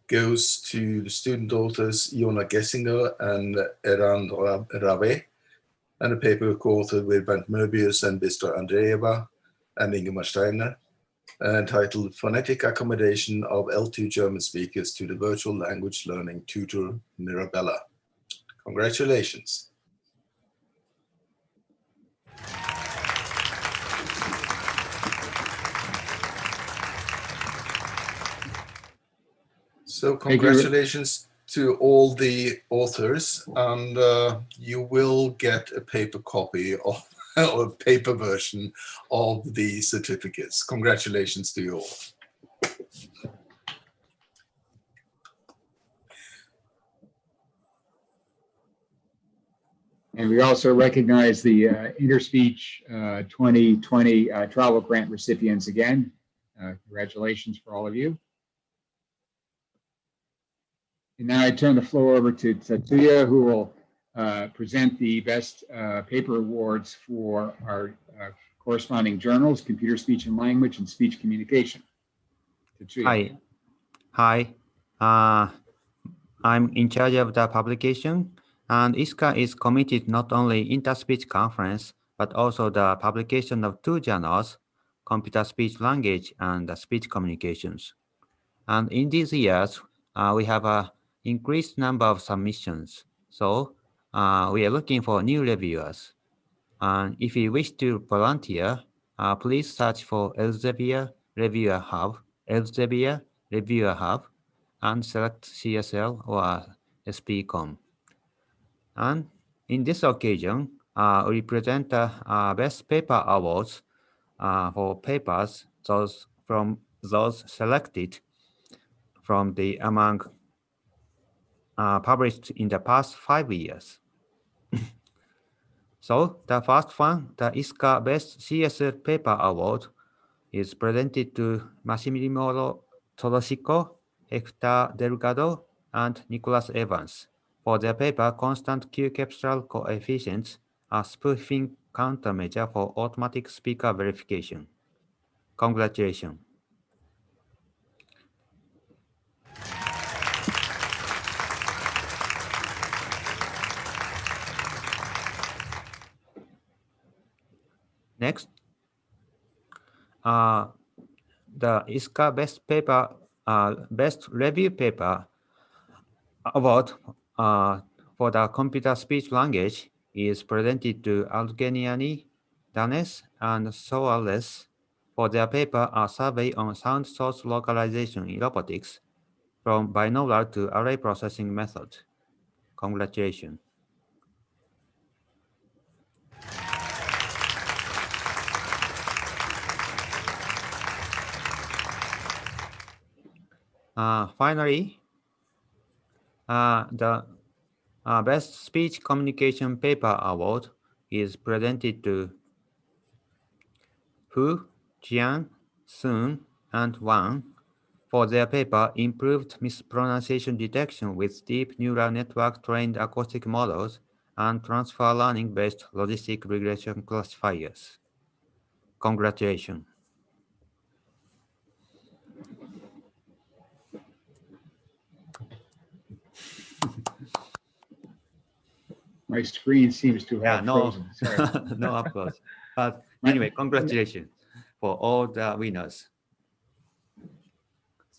goes to the student authors Iona Gessinger and Eran Rave, and a paper co-authored with Bernd Möbius and Bistra Andreeva and Ingemar Steiner, entitled Phonetic Accommodation of L2 German Speakers to the Virtual Language Learning Tutor Mirabella. Congratulations. So congratulations to all the authors, and you will get a paper copy of or a paper version of the certificates. Congratulations to you all. And we also recognize the Interspeech 2020 travel grant recipients again. Congratulations for all of you. And now I turn the floor over to Tatsuya, who will present the best paper awards for our corresponding journals, Computer Speech and Language, and Speech Communication. Tatsuya. Hi. I'm in charge of the publication, and ISCA is committed not only Interspeech conference, but also the publication of 2 journals, Computer Speech Language and Speech Communications. And in these years, we have an increased number of submissions. So we are looking for new reviewers. And if you wish to volunteer, please search for Elsevier Reviewer Hub, and select CSL or SPCom. And in this occasion, we present the Best Paper Awards for papers those selected from the among published in the past 5 years. So the first one, the ISCA Best CSL Paper Award, is presented to Massimiliano Todosico, Hector Delgado, and Nicholas Evans for their paper Constant Q-Capsular Coefficients, a spoofing countermeasure for automatic speaker verification. Congratulations. Next, the ISCA Best Review Paper Award for the computer speech language is presented to Algeniani, Danes, and Soales for their paper A Survey on Sound Source Localization in Robotics from Binaural to Array Processing Method. Congratulations. Finally, the Best Speech Communication Paper Award is presented to Hu, Jian, Sun, and Wang for their paper Improved Mispronunciation Detection with Deep Neural Network Trained Acoustic Models and Transfer Learning-Based Logistic Regression Classifiers. Congratulations. My screen seems to have no, frozen. Sorry. no applause. But anyway, congratulations for all the winners.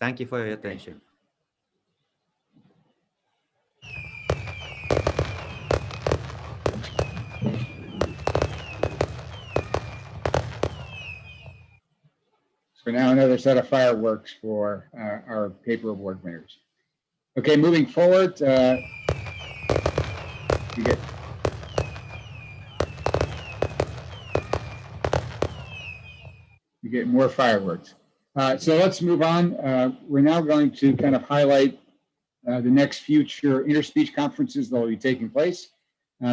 Thank you for your attention. So now another set of fireworks for our paper award winners. Okay, moving forward, you get more fireworks. So let's move on. We're now going to kind of highlight the next future Interspeech conferences that will be taking place.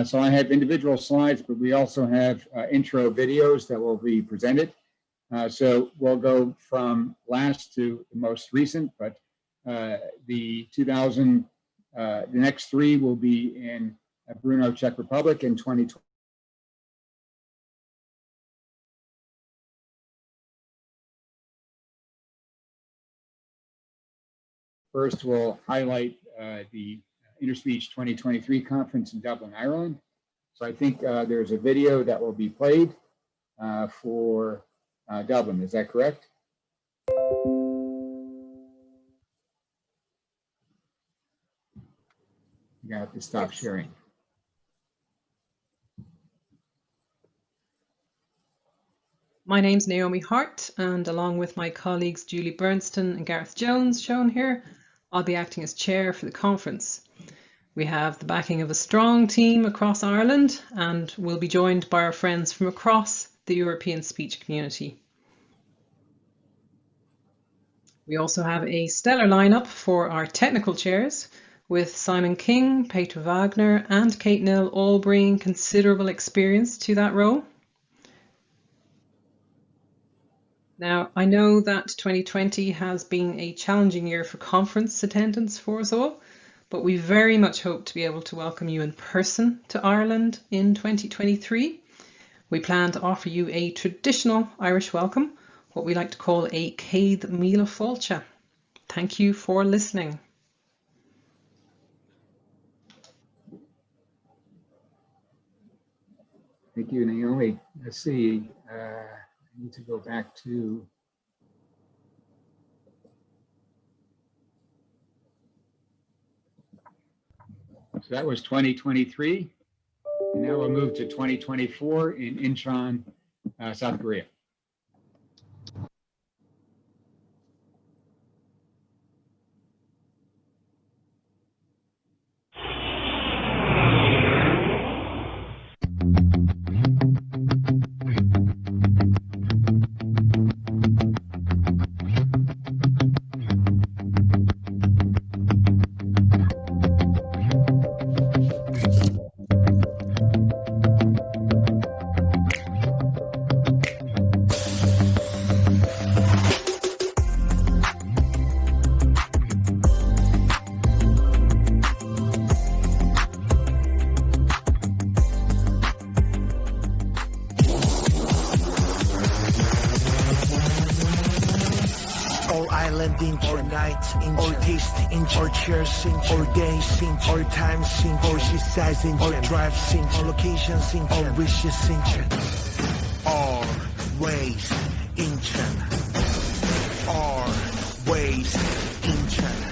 So I have individual slides, but we also have intro videos that will be presented. So we'll go from last to the most recent, but the next three will be in Brno, Czech Republic in 2020. First, we'll highlight the Interspeech 2023 conference in Dublin, Ireland. So I think there's a video that will be played for Dublin. Is that correct? You have to stop sharing. My name's Naomi Hart, and along with my colleagues Julie Bernston and Gareth Jones, shown here, I'll be acting as chair for the conference. We have the backing of a strong team across Ireland, and we'll be joined by our friends from across the European speech community. We also have a stellar lineup for our technical chairs, with Simon King, Peter Wagner, and Kate Nill all bringing considerable experience to that role. Now, I know that 2020 has been a challenging year for conference attendance for us all, but we very much hope to be able to welcome you in person to Ireland in 2023. We plan to offer you a traditional Irish welcome, what we like to call a Céad Míle Fáilte. Thank you for listening. Thank you, Naomi. Let's see. I need to go back to So that was 2023. And now we'll move to 2024 in Incheon, South Korea. Or night, or taste, or cheers, or days, or time, or she says, or drive, or location, or wishes, always, always,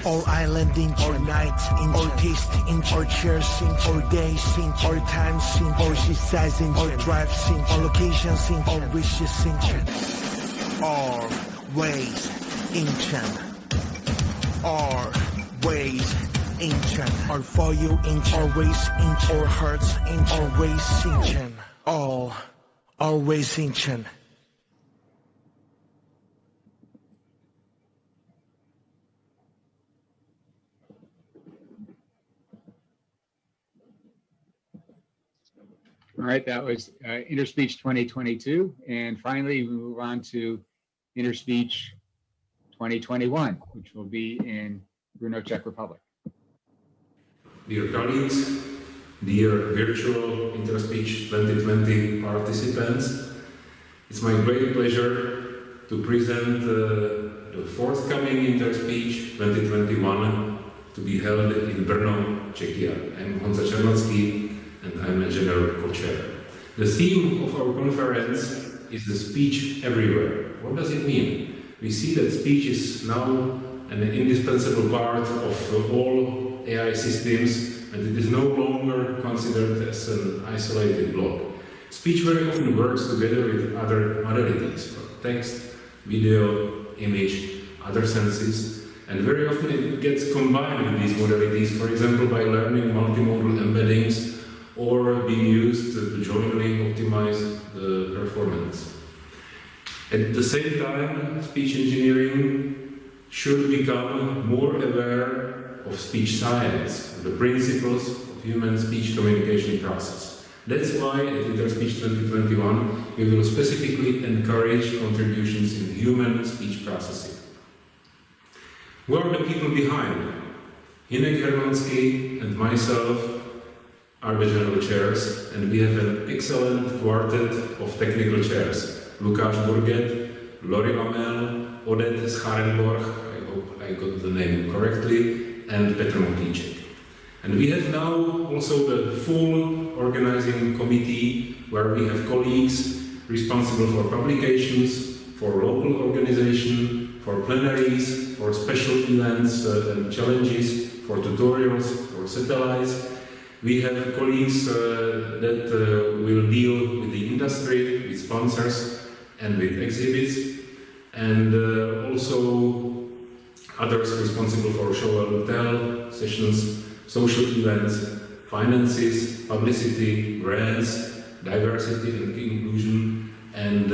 all island, or night, or taste, or cheers, or days, or time, or she says, or drive, or location, or wishes, always. Incheon, always Incheon, or for you always or hurts always Incheon, always Incheon. All right, that was Interspeech 2022. And finally, we move on to Interspeech 2021, which will be in Brno, Czech Republic. Dear colleagues, dear virtual Interspeech 2020 participants, it's my great pleasure to present the forthcoming Interspeech 2021 to be held in Brno, Czechia. I'm Honza Černocký and I'm a general co-chair. The theme of our conference is the speech everywhere. What does it mean? We see that speech is now an indispensable part of all AI systems, and it is no longer considered as an isolated block. Speech very often works together with other modalities, text, video, image, other senses, and very often it gets combined with these modalities, for example, by learning multimodal embeddings or being used to jointly optimize the performance. At the same time, speech engineering should become more aware of speech science, the principles of human speech communication process. That's why at Interspeech 2021 we will specifically encourage contributions in human speech processing. Who are the people behind? Hinek Hermanský and myself are the general chairs, and we have an excellent quartet of technical chairs. Lukáš Burget, Lori Lamel, Odette Scharenborg, I hope I got the name correctly, and Petr Motíček. And we have now also the full organizing committee where we have colleagues responsible for publications, for local organization, for plenaries, for special events and challenges, for tutorials, for satellites. We have colleagues that will deal with the industry, with sponsors, and with exhibits, and also others responsible for show and tell sessions, social events, finances, publicity, grants, diversity and inclusion, and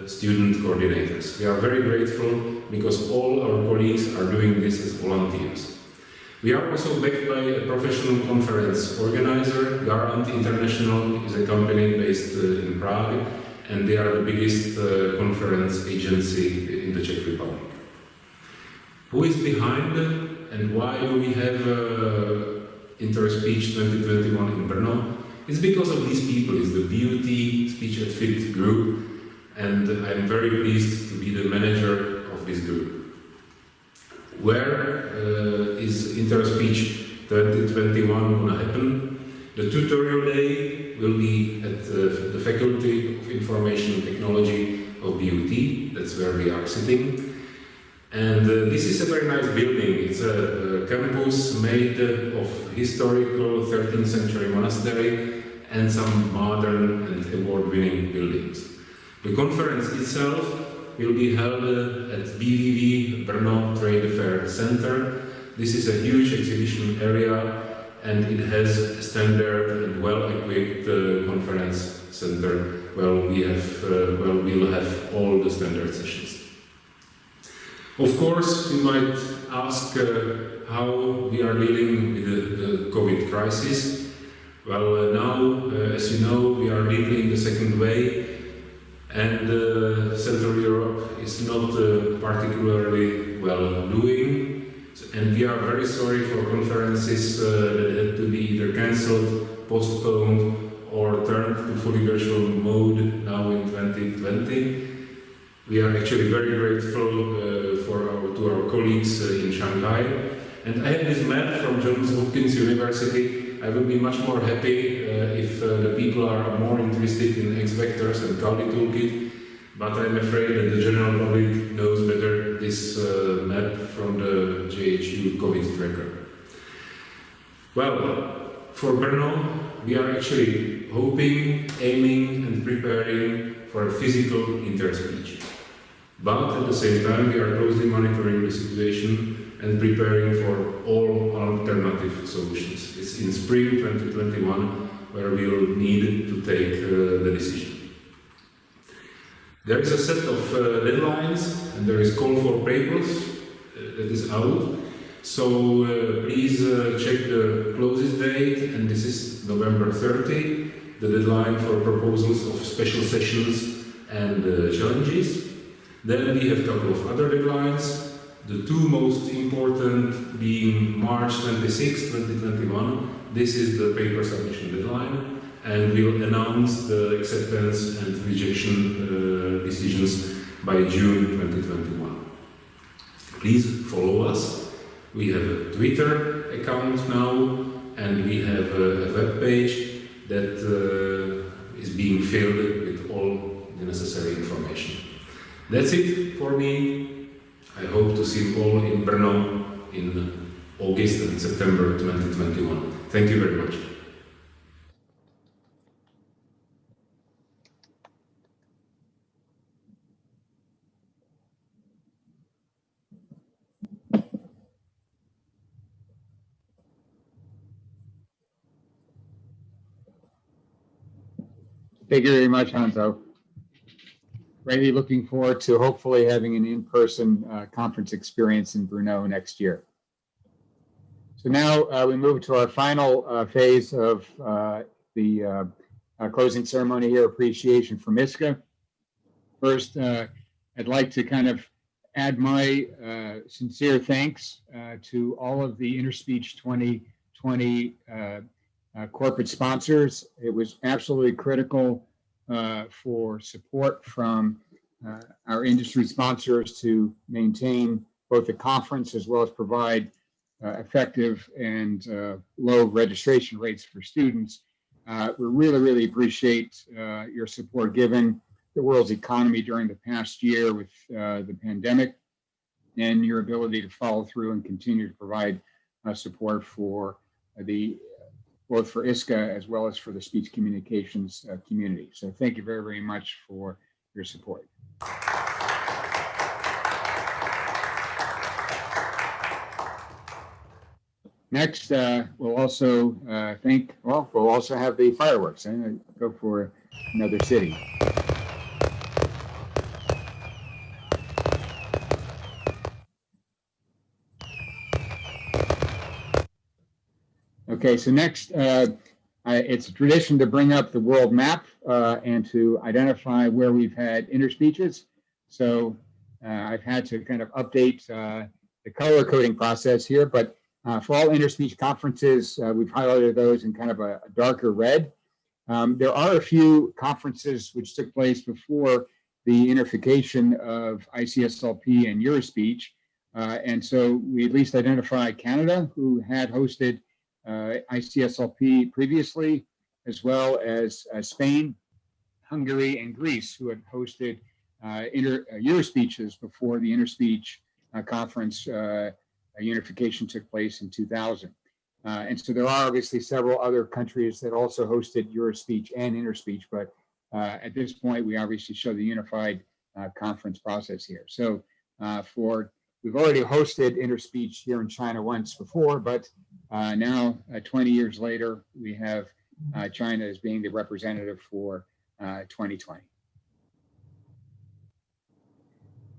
student coordinators. We are very grateful because all our colleagues are doing this as volunteers. We are also backed by a professional conference organizer. Garant International is a company based in Prague, and they are the biggest conference agency in the Czech Republic. Who is behind and why do we have Interspeech 2021 in Brno? It's because of these people. It's the Beauty Speech at Fit group, and I'm very pleased to be the manager of this group. Where is Interspeech 2021 going to happen? The tutorial day will be at the Faculty of Information Technology of BUT. That's where we are sitting. And this is a very nice building. It's a campus made of historical 13th century monastery and some modern and award-winning buildings. The conference itself will be held at BVV Brno Trade Fair Center. This is a huge exhibition area and it has a standard and well-equipped conference center where we'll have all the standard sessions. Of course, you might ask how we are dealing with the COVID crisis. Well, now, as you know, we are deeply in the second wave, and Central Europe is not particularly well doing, and we are very sorry for conferences that had to be either cancelled, postponed, or turned to fully virtual mode now in 2020. We are actually very grateful to our colleagues in Shanghai. And I have this map from Johns Hopkins University. I would be much more happy if the people are more interested in X vectors and Gaudi toolkit, but I'm afraid that the general public knows better this map from the JHU COVID tracker. Well, for Brno, we are actually hoping, aiming and preparing for a physical interspeech. But at the same time, we are closely monitoring the situation and preparing for all alternative solutions. It's in spring 2021 where we will need to take the decision. There is a set of deadlines and there is call for papers that is out. So please check the closest date, and this is November 30, the deadline for proposals of special sessions and challenges. Then we have a couple of other deadlines, the two most important being March 26, 2021. This is the paper submission deadline, and we'll announce the acceptance and rejection decisions by June 2021. Please follow us. We have a Twitter account now, and we have a web page that is being filled with all the necessary information. That's it for me. I hope to see you all in Brno in August and September 2021. Thank you very much. Thank you very much, Hanzo. Really looking forward to hopefully having an in-person conference experience in Brno next year. So now we move to our final phase of the closing ceremony here, appreciation from ISCA. First, I'd like to kind of add my sincere thanks to all of the Interspeech 2020 corporate sponsors. It was absolutely critical for support from our industry sponsors to maintain both the conference as well as provide effective and low registration rates for students. We really appreciate your support given the world's economy during the past year with the pandemic, and your ability to follow through and continue to provide support for both for ISCA as well as for the speech communications community. So thank you very much for your support. Next, we'll also we'll also have the fireworks. I'm going to go for another city. Okay, so next, it's a tradition to bring up the world map and to identify where we've had interspeeches. So I've had to kind of update the color coding process here, but for all interspeech conferences, we've highlighted those in kind of a darker red. There are a few conferences which took place before the unification of ICSLP and Eurospeech. And so we at least identify Canada, who had hosted ICSLP previously, as well as Spain, Hungary, and Greece, who had hosted Eurospeeches before the Interspeech conference unification took place in 2000. And so there are obviously several other countries that also hosted Eurospeech and Interspeech, but at this point, we obviously show the unified conference process here. So we've already hosted Interspeech here in China once before, but now 20 years later, we have China as being the representative for 2020.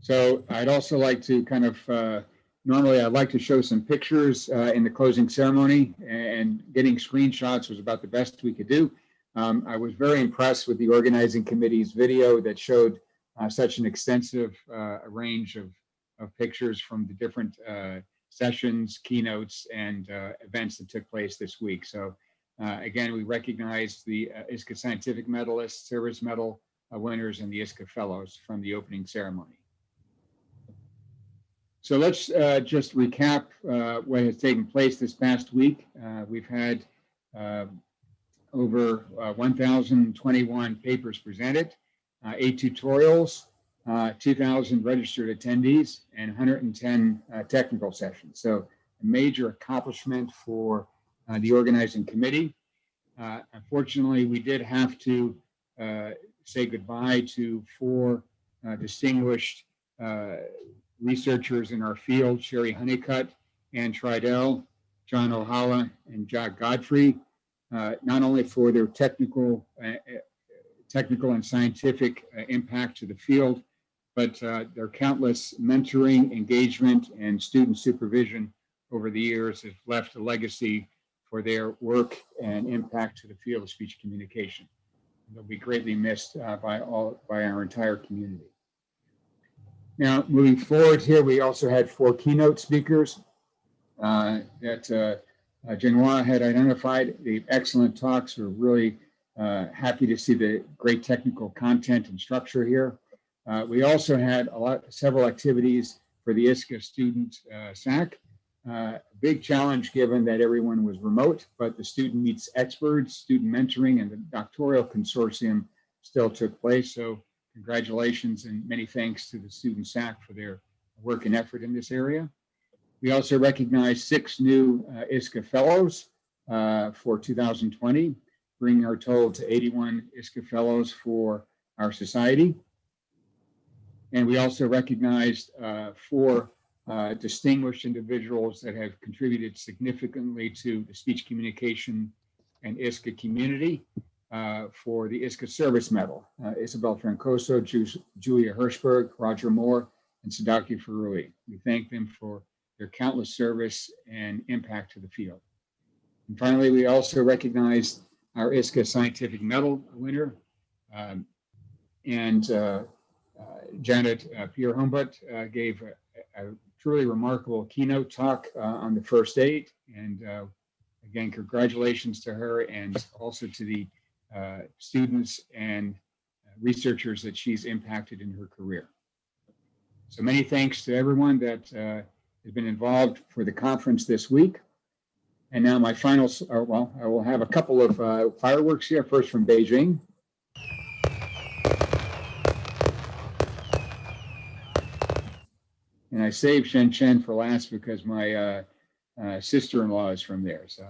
So I'd also like to kind of, normally I'd like to show some pictures in the closing ceremony, and getting screenshots was about the best we could do. I was very impressed with the organizing committee's video that showed such an extensive range of pictures from the different sessions, keynotes, and events that took place this week. So again, we recognize the ISCA Scientific Medalists, Service Medal winners, and the ISCA Fellows from the opening ceremony. So let's just recap what has taken place this past week. We've had over 1,021 papers presented, 8 tutorials, 2,000 registered attendees, and 110 technical sessions. So a major accomplishment for the organizing committee. Unfortunately, we did have to say goodbye to 4 distinguished researchers in our field: Sherry Honeycutt, Ann Tridell, John Ohala, and Jack Godfrey, not only for their technical and scientific impact to the field, but their countless mentoring, engagement, and student supervision over the years has left a legacy for their work and impact to the field of speech communication. They'll be greatly missed by our entire community. Now, moving forward here, we also had 4 keynote speakers that Genoa had identified. The excellent talks. We're really happy to see the great technical content and structure here. We also had several activities for the ISCA student SAC. Big challenge given that everyone was remote, but the student meets experts, student mentoring, and the doctoral consortium still took place. So congratulations and many thanks to the student SAC for their work and effort in this area. We also recognized 6 new ISCA Fellows for 2020, bringing our total to 81 ISCA Fellows for our society. And we also recognized 4 distinguished individuals that have contributed significantly to the speech communication and ISCA community for the ISCA Service Medal: Isabel Francoso, Julia Hirschberg, Roger Moore, and Sadaki Farui. We thank them for their countless service and impact to the field. And finally, we also recognized our ISCA Scientific Medal winner, Janet Pierre-Humbert gave a truly remarkable keynote talk on the first aid. And again, congratulations to her, and also to the students and researchers that she's impacted in her career. So many thanks to everyone that has been involved for the conference this week. And now my final, well, I will have a couple of fireworks here, first from Beijing. And I saved Shenzhen for last because my sister-in-law is from there. So.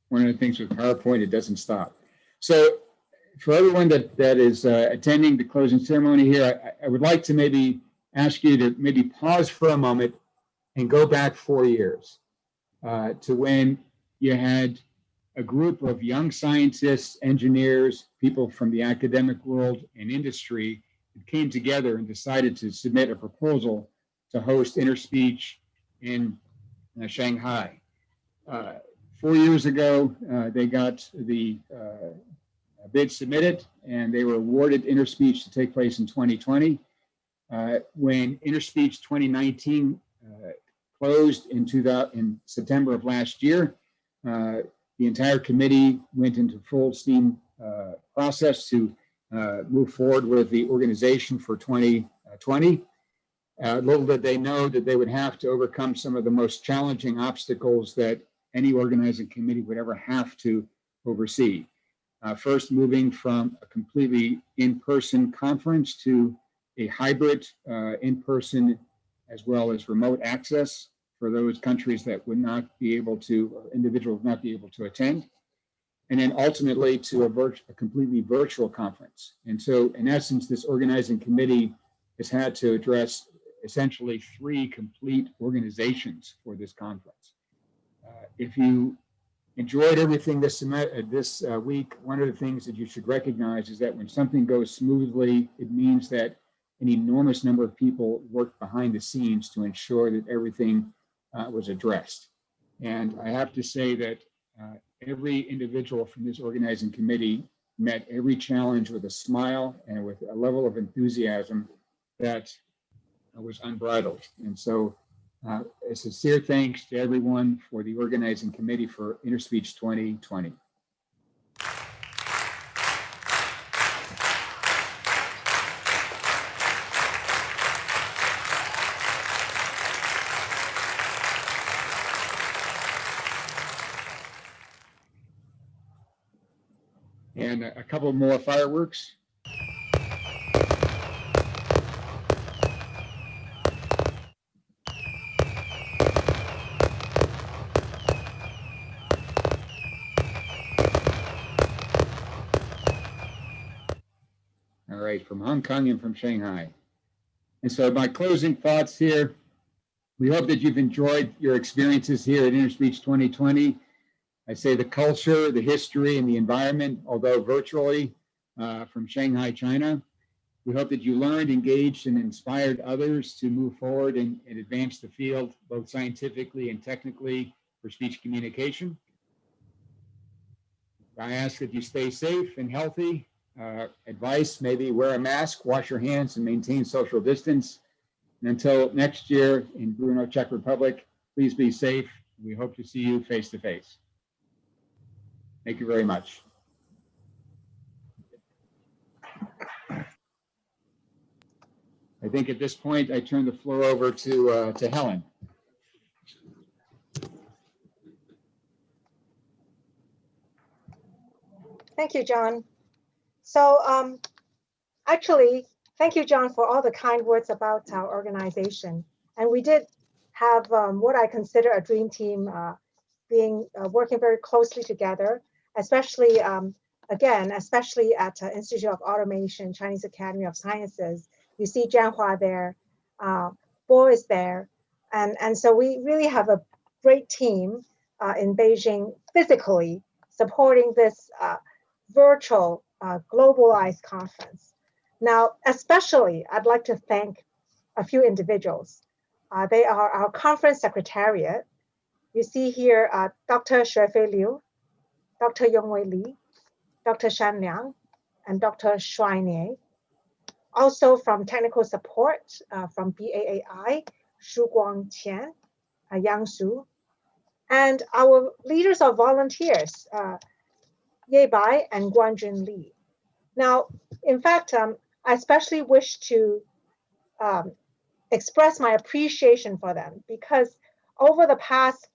One of the things with PowerPoint, it doesn't stop. So for everyone that is attending the closing ceremony here, I would like to maybe ask you to maybe pause for a moment and go back 4 years to when you had a group of young scientists, engineers, people from the academic world and industry that came together and decided to submit a proposal to host Interspeech in Shanghai. 4 years ago, they got the bid submitted, and they were awarded Interspeech to take place in 2020. When Interspeech 2019 closed in September of last year, the entire committee went into full steam process to move forward with the organization for 2020. Little did they know that they would have to overcome some of the most challenging obstacles that any organizing committee would ever have to oversee. First, moving from a completely in-person conference to a hybrid in-person as well as remote access for those countries that would not be able to, or individuals would not be able to attend. And then ultimately to a completely virtual conference. And so in essence, this organizing committee has had to address essentially 3 complete organizations for this conference. If you enjoyed everything this week, one of the things that you should recognize is that when something goes smoothly, it means that an enormous number of people worked behind the scenes to ensure that everything was addressed. And I have to say that every individual from this organizing committee met every challenge with a smile and with a level of enthusiasm that was unbridled. And so a sincere thanks to everyone for the organizing committee for Interspeech 2020. And a couple more fireworks. All right, from Hong Kong and from Shanghai. And so my closing thoughts here, we hope that you've enjoyed your experiences here at Interspeech 2020. I say the culture, the history, and the environment, although virtually from Shanghai, China. We hope that you learned, engaged, and inspired others to move forward and advance the field, both scientifically and technically, for speech communication. I ask that you stay safe and healthy. Advice, maybe wear a mask, wash your hands, and maintain social distance. And until next year in Brno, Czech Republic, please be safe. We hope to see you face to face. Thank you very much. I think at this point, I turn the floor over to Helen. Thank you, John. So actually, thank you, John, for all the kind words about our organization. And we did have what I consider a dream team working very closely together, especially, especially at Institute of Automation, Chinese Academy of Sciences. You see Jianhua there, Bo is there. And so we really have a great team in Beijing physically supporting this virtual globalized conference. Now, especially, I'd like to thank a few individuals. They are our conference secretariat. You see here Dr. Xuefei Liu, Dr. Yongwei Li, Dr. Shan Liang, and Dr. Shuai Nie. Also from technical support from BAAI, Shu Guangqian, Yang Su, and our leaders of volunteers, Ye Bai and Guanjun Li. Now, in fact, I especially wish to express my appreciation for them because over the past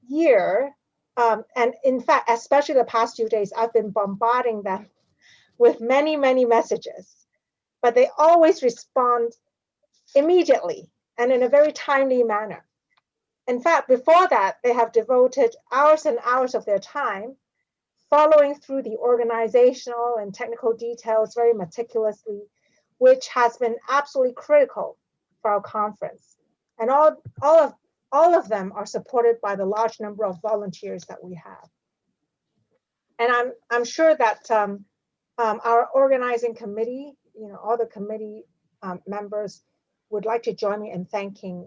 year, and in fact, especially the past few days, I've been bombarding them with many, many messages, but they always respond immediately and in a very timely manner. In fact, before that, they have devoted hours and hours of their time following through the organizational and technical details very meticulously, which has been absolutely critical for our conference. And all of them are supported by the large number of volunteers that we have. And I'm sure that our organizing committee, all the committee members would like to join me in thanking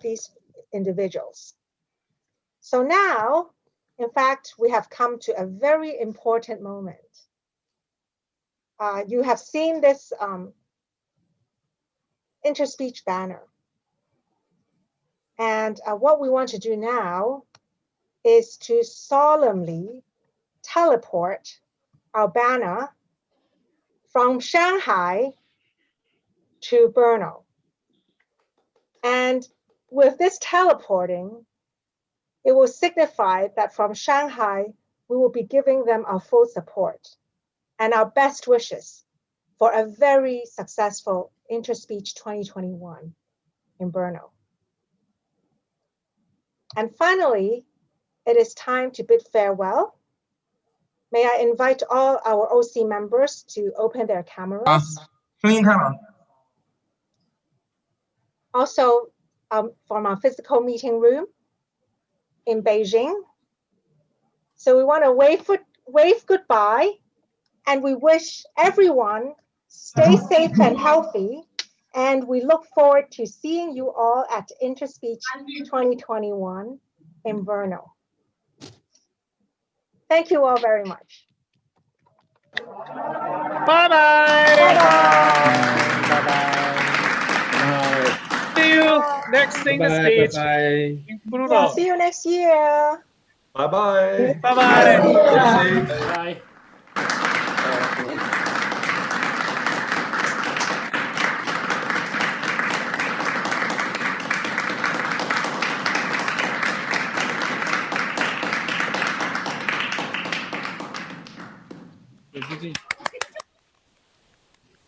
these individuals. So now, in fact, we have come to a very important moment. You have seen this Interspeech banner. And what we want to do now is to solemnly teleport our banner from Shanghai to Brno. And with this teleporting, It will signify that from Shanghai, we will be giving them our full support and our best wishes for a very successful Interspeech 2021 in Brno. And finally, it is time to bid farewell. May I invite all our OC members to open their cameras. Also, from our physical meeting room in Beijing. So we want to wave goodbye, and we wish everyone stay safe and healthy. And we look forward to seeing you all at Interspeech 2021 in Brno. Thank you all very much. Bye-bye. See you next Interspeech in Brno. Yeah, see you next year. Bye-bye. Bye-bye. Stay safe. Bye.